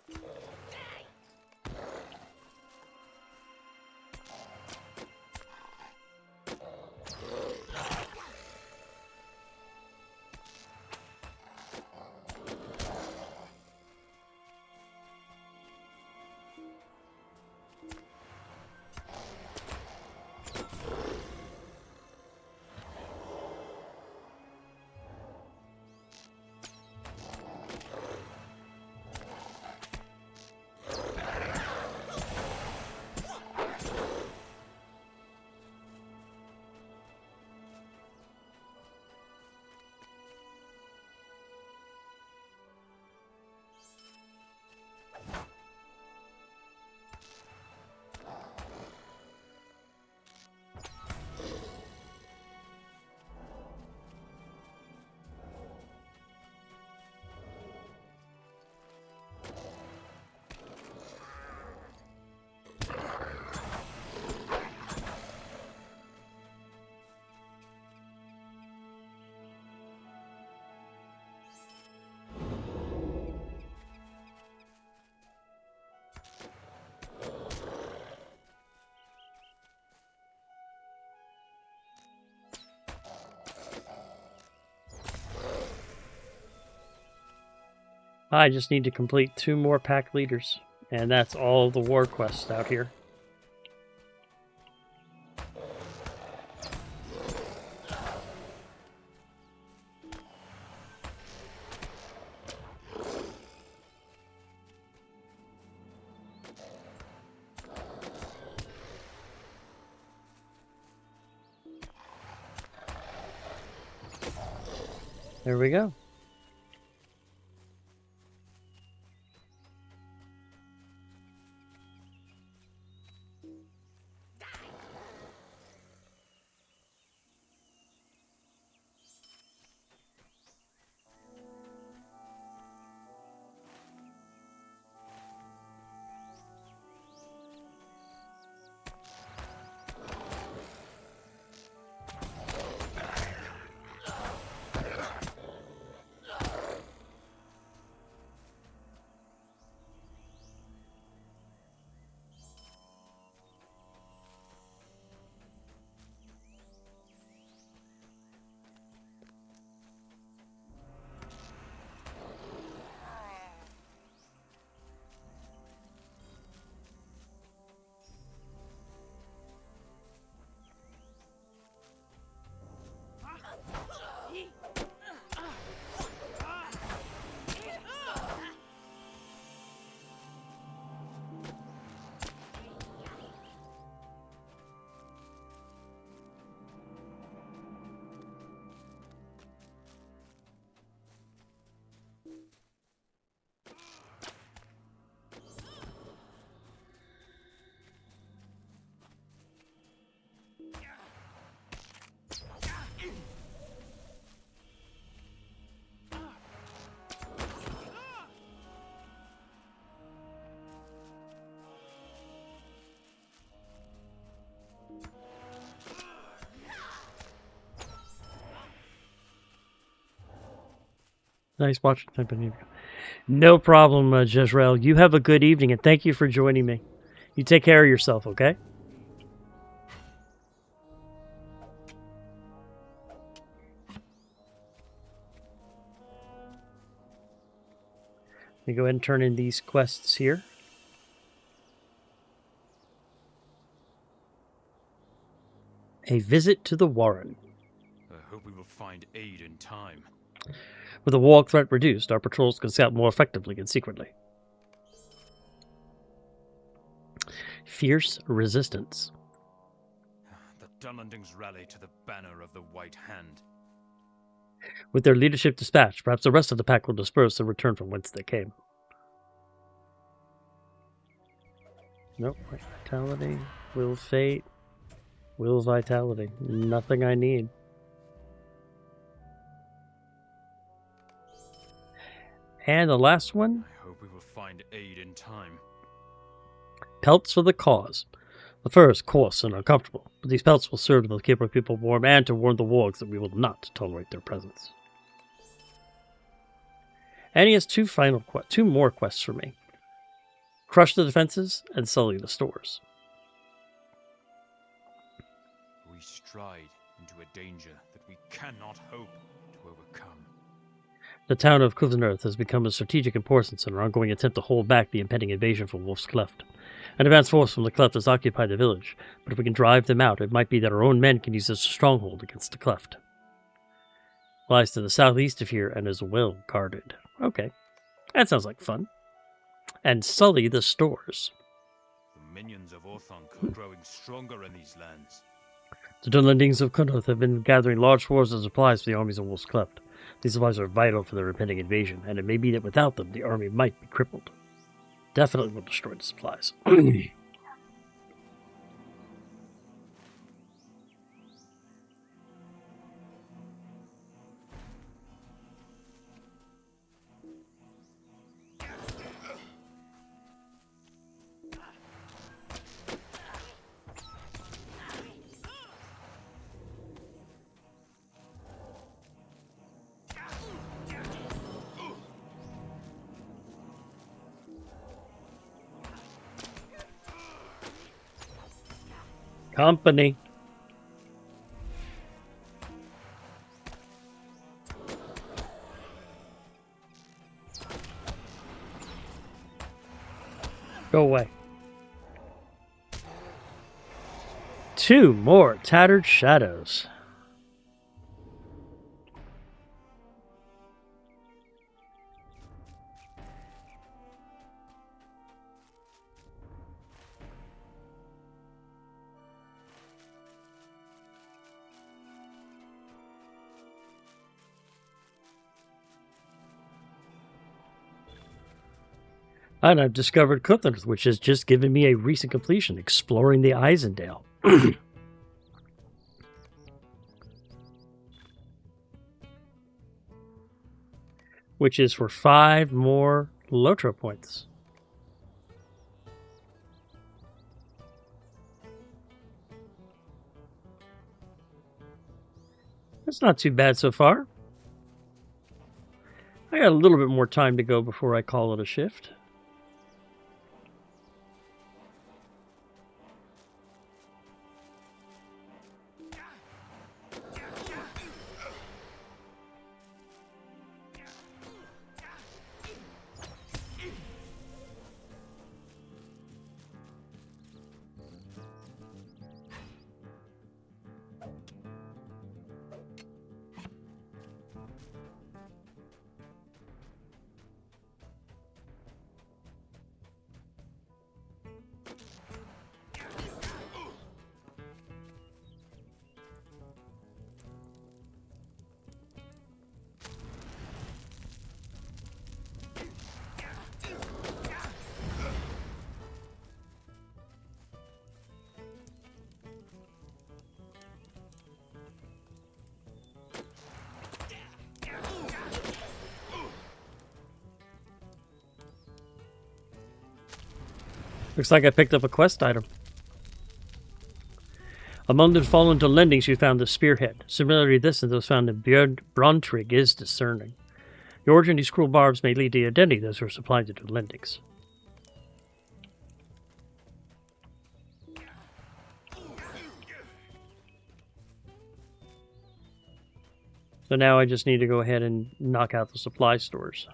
I just need to complete 2 more pack leaders, and that's all the war quests out here. There we go. Nice watching. No problem, Jezreel. You have a good evening, and thank you for joining me. You take care of yourself, okay? Let me go ahead and turn in these quests here. A visit to the Warren. I hope we will find aid in time. With the war threat reduced, our patrols can scout more effectively and secretly. Fierce resistance. The Dunlendings rally to the banner of the White Hand. With their leadership dispatched, perhaps the rest of the pack will disperse and return from whence they came. Nope. Vitality. Will fate. Will vitality. Nothing I need. And the last one. I hope we will find aid in time. Pelts for the cause. The fur is coarse and uncomfortable, but these pelts will serve to keep our people warm and to warn the wargs that we will not tolerate their presence. And he has 2 more quests for me. Crush the defenses and sully the stores. We stride into a danger that we cannot hope to overcome. The town of Kuvenurth has become of strategic importance in our ongoing attempt to hold back the impending invasion from Wolf's Cleft. An advanced force from the Cleft has occupied the village, but if we can drive them out, it might be that our own men can use this as a stronghold against the Cleft. Lies to the southeast of here and is well guarded. Okay, that sounds like fun. And sully the stores. The minions of Orthonk are growing stronger in these lands. The Dunlendings of Kunoth have been gathering large forces of supplies for the armies of Wolf's Cleft. These supplies are vital for their impending invasion, and it may be that without them, the army might be crippled. Definitely will destroy the supplies. Company. Go away. 2 more tattered shadows. And I've discovered Cutler, which has just given me a recent completion, exploring the Eisendale. Which is for 5 more LOTRO points. That's not too bad so far. I got a little bit more time to go before I call it a shift. Looks like I picked up a quest item. Among the fallen Dunlendings, you found the spearhead. Similarly, this and those found in Brontrig is discerning. The origin of these cruel barbs may lead to the identity of those who are supplied to Dunlendings. So now I just need to go ahead and knock out the supply stores.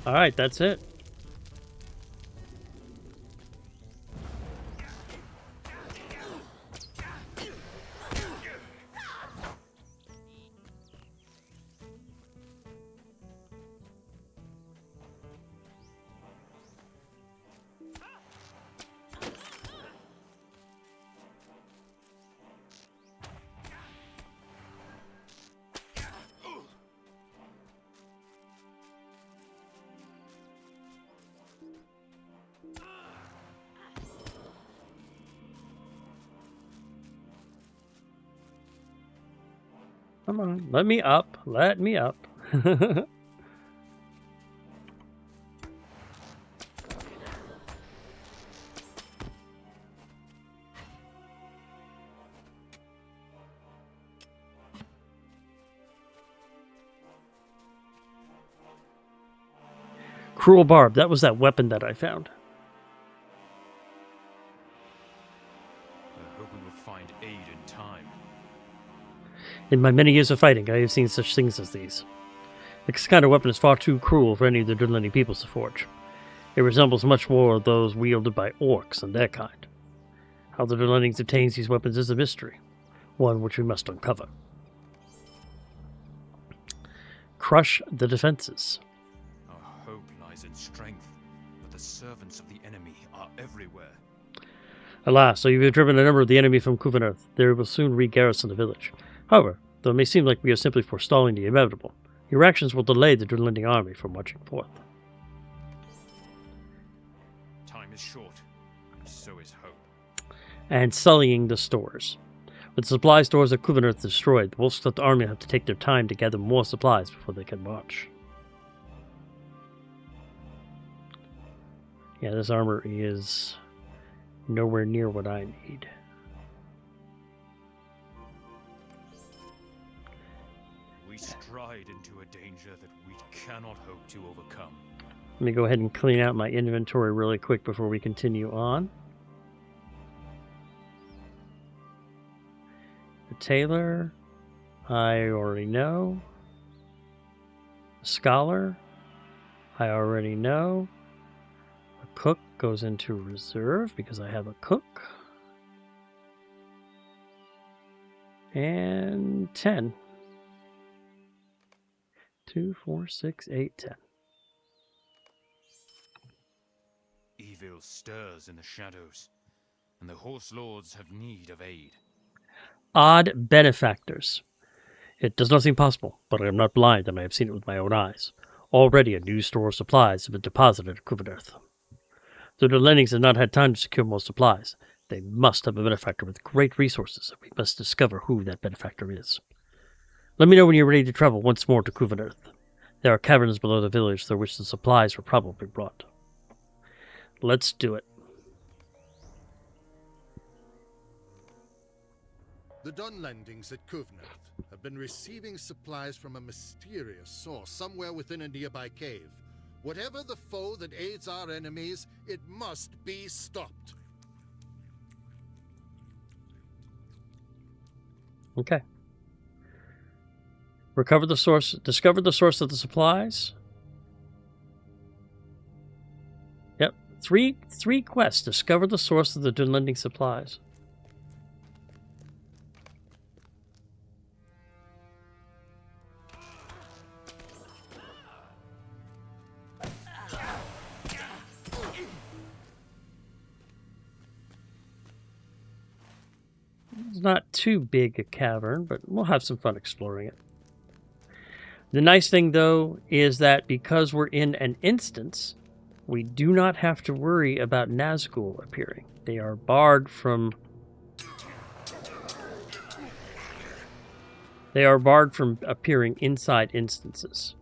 Alright, that's it. Come on, let me up. Let me up. Cruel barb. That was that weapon that I found. I hope we will find aid in time. In my many years of fighting, I have seen such things as these. This kind of weapon is far too cruel for any of the Dunlending peoples to forge. It resembles much more of those wielded by orcs and their kind. How the Dunlendings obtains these weapons is a mystery, one which we must uncover. Crush the defenses. Our hope lies in strength, but the servants of the enemy are everywhere. Alas, so you have driven a number of the enemy from Kuvanerth. They will soon re-garrison the village. However, though it may seem like we are simply forestalling the inevitable, your actions will delay the Dunlending army from marching forth. Time is short, and so is hope. And sullying the stores. With the supply stores at Kuvernerth destroyed, the Wolfscliff army have to take their time to gather more supplies before they can march. Yeah, this armor is nowhere near what I need. We stride into a danger that we cannot hope to overcome. Let me go ahead and clean out my inventory really quick before we continue on. The tailor, I already know. The scholar, I already know. The cook goes into reserve because I have a cook. And 10. 2, 4, 6, 8, 10. Evil stirs in the shadows, and the horse lords have need of aid. Odd benefactors. It does not seem possible, but I am not blind and I have seen it with my own eyes. Already a new store of supplies have been deposited at Kuvernerth. The Dunlendings have not had time to secure more supplies. They must have a benefactor with great resources, and we must discover who that benefactor is. Let me know when you're ready to travel once more to Kuvernerth. There are caverns below the village through which the supplies were probably brought. Let's do it. The Dunlendings at Kuvernerth have been receiving supplies from a mysterious source somewhere within a nearby cave. Whatever the foe that aids our enemies, it must be stopped. Okay. Discover the source of the supplies. Yep. Three quests. Discover the source of the Dunlending supplies. It's not too big a cavern, but we'll have some fun exploring it. The nice thing, though, is that because we're in an instance, we do not have to worry about Nazgul appearing. They are barred from appearing inside instances.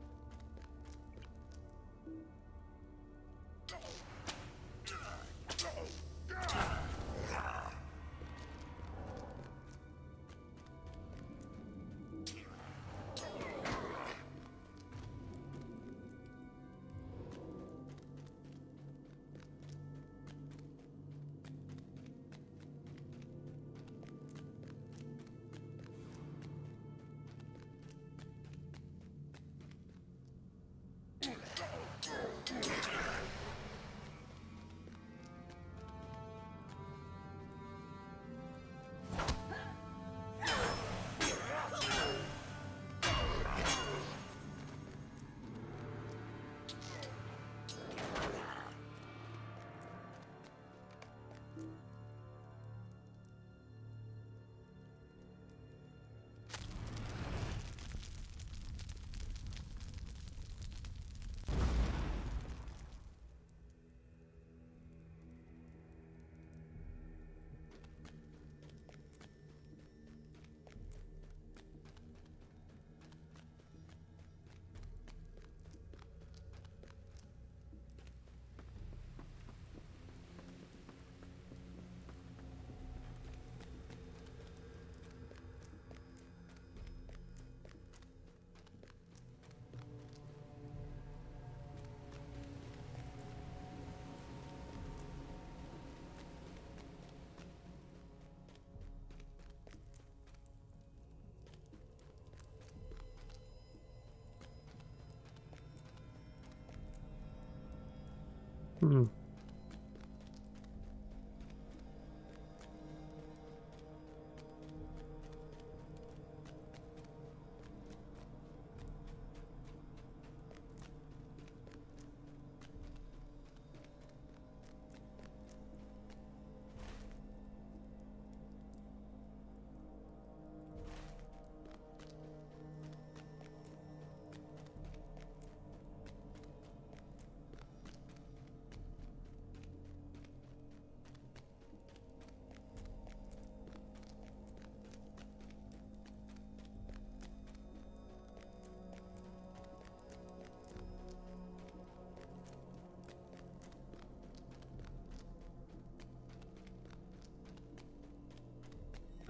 Hmm.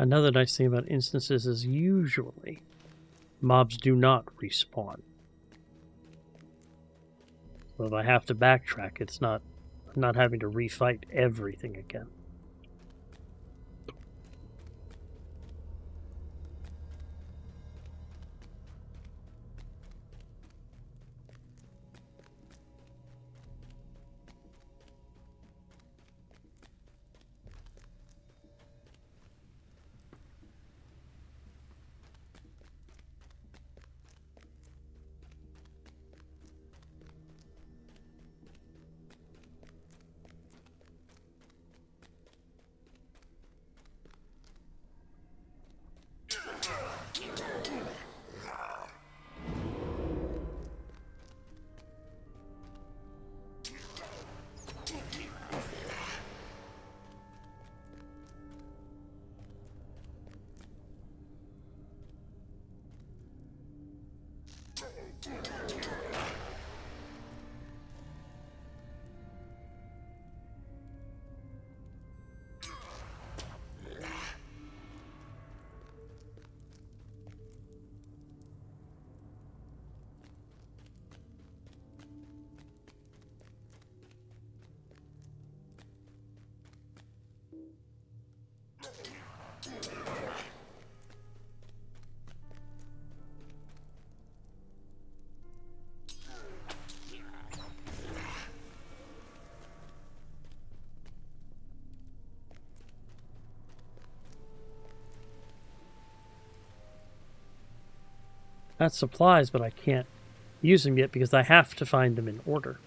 Another nice thing about instances is usually mobs do not respawn. So if I have to backtrack, I'm not having to refight everything again. That's supplies, but I can't use them yet because I have to find them in order.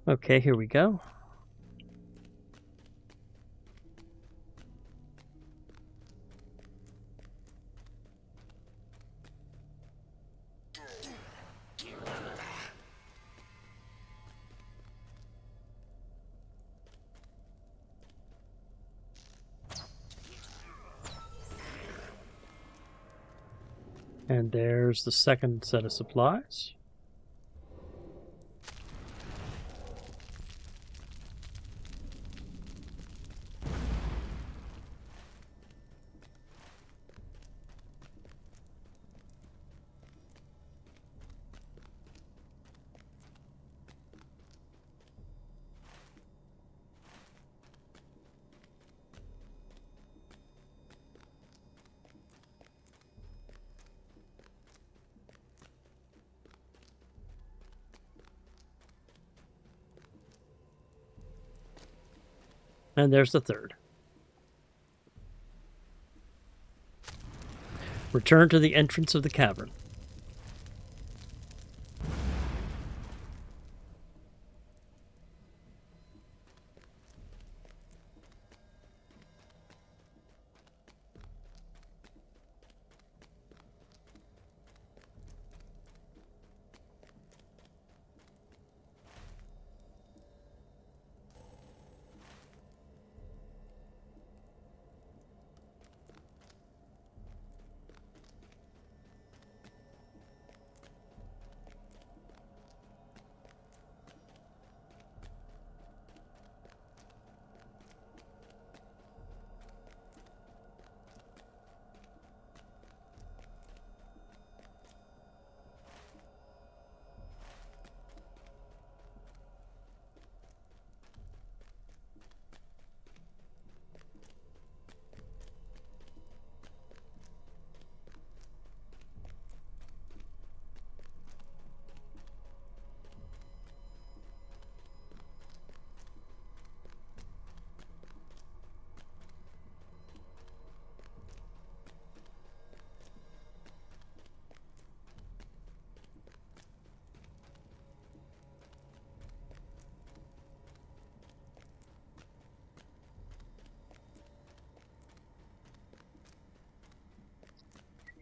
Okay, here we go. And there's the second set of supplies. And there's the third. Return to the entrance of the cavern.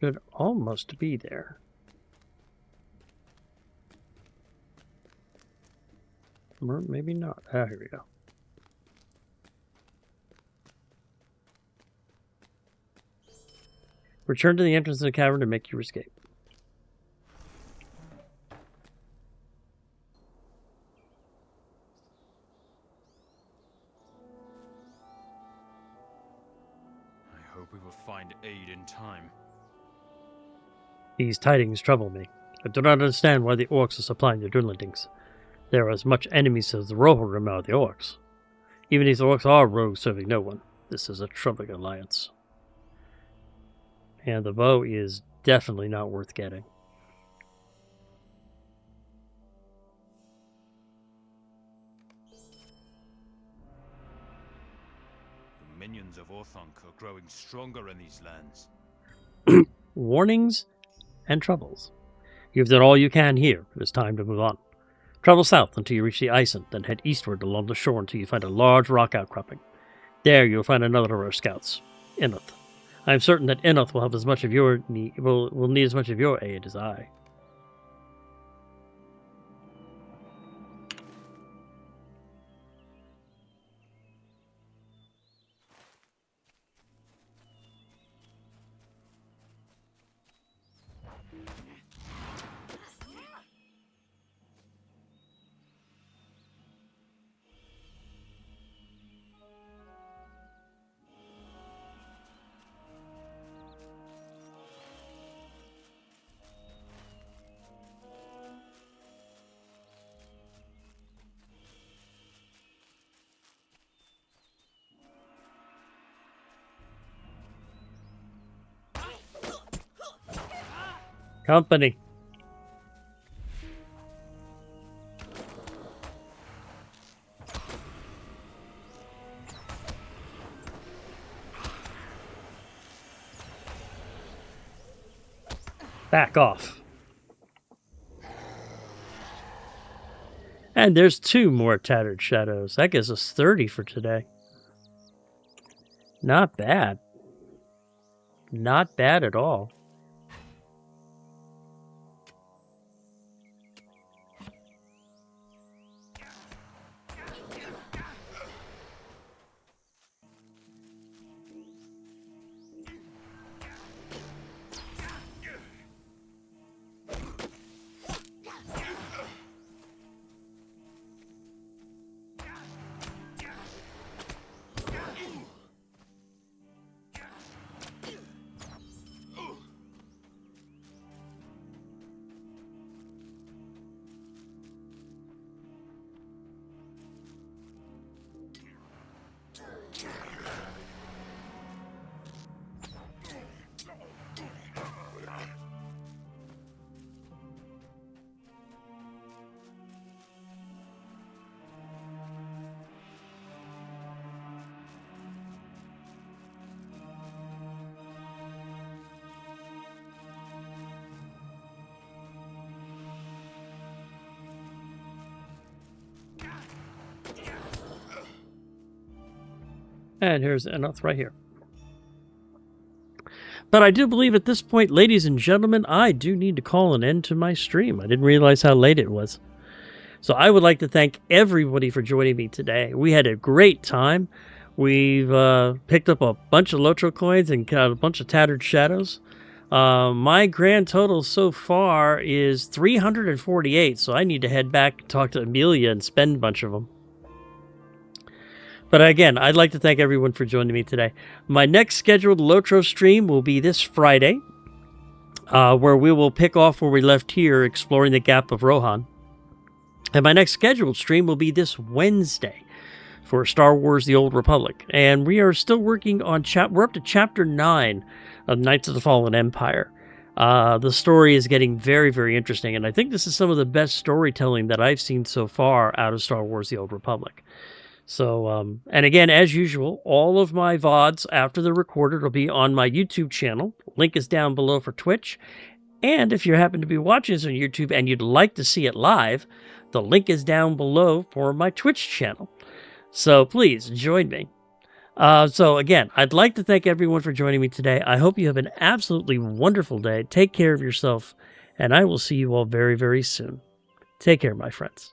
should almost be there. Or maybe not. Ah, here we go. Return to the entrance of the cavern to make your escape. I hope we will find aid in time. These tidings trouble me. I do not understand why the orcs are supplying the Dunlendings. They are as much enemies as the Rohirrim are the orcs. Even if the orcs are rogues serving no one, this is a troubling alliance. And the bow is definitely not worth getting. The minions of Orthanc are growing stronger in these lands. Warnings and troubles. You've done all you can here. It is time to move on. Travel south until you reach the Ison, then head eastward along the shore until you find a large rock outcropping. There you'll find another of our scouts, Inoth. I am certain that Inoth will have as much of your will need as much of your aid as I. Company. Back off. And there's 2 more tattered shadows. That gives us 30 for today. Not bad. Not bad at all. And here's Enoth right here. But I do believe at this point, ladies and gentlemen, I do need to call an end to my stream. I didn't realize how late it was. So I would like to thank everybody for joining me today. We had a great time. We've picked up a bunch of LOTRO coins and got a bunch of tattered shadows. My grand total so far is 348, so I need to head back and talk to Amelia and spend a bunch of them. But again, I'd like to thank everyone for joining me today. My next scheduled LOTRO stream will be this Friday, where we will pick off where we left here, exploring the Gap of Rohan. And my next scheduled stream will be this Wednesday for Star Wars The Old Republic. And we are still working on we're up to Chapter 9 of Knights of the Fallen Empire. The story is getting very, very interesting, and I think this is some of the best storytelling that I've seen so far out of Star Wars The Old Republic. So, and again, as usual, all of my VODs after they're recorded will be on my YouTube channel. Link is down below for Twitch. And if you happen to be watching this on YouTube and you'd like to see it live, the link is down below for my Twitch channel. So please join me. So again, I'd like to thank everyone for joining me today. I hope you have an absolutely wonderful day. Take care of yourself, and I will see you all very, very soon. Take care, my friends.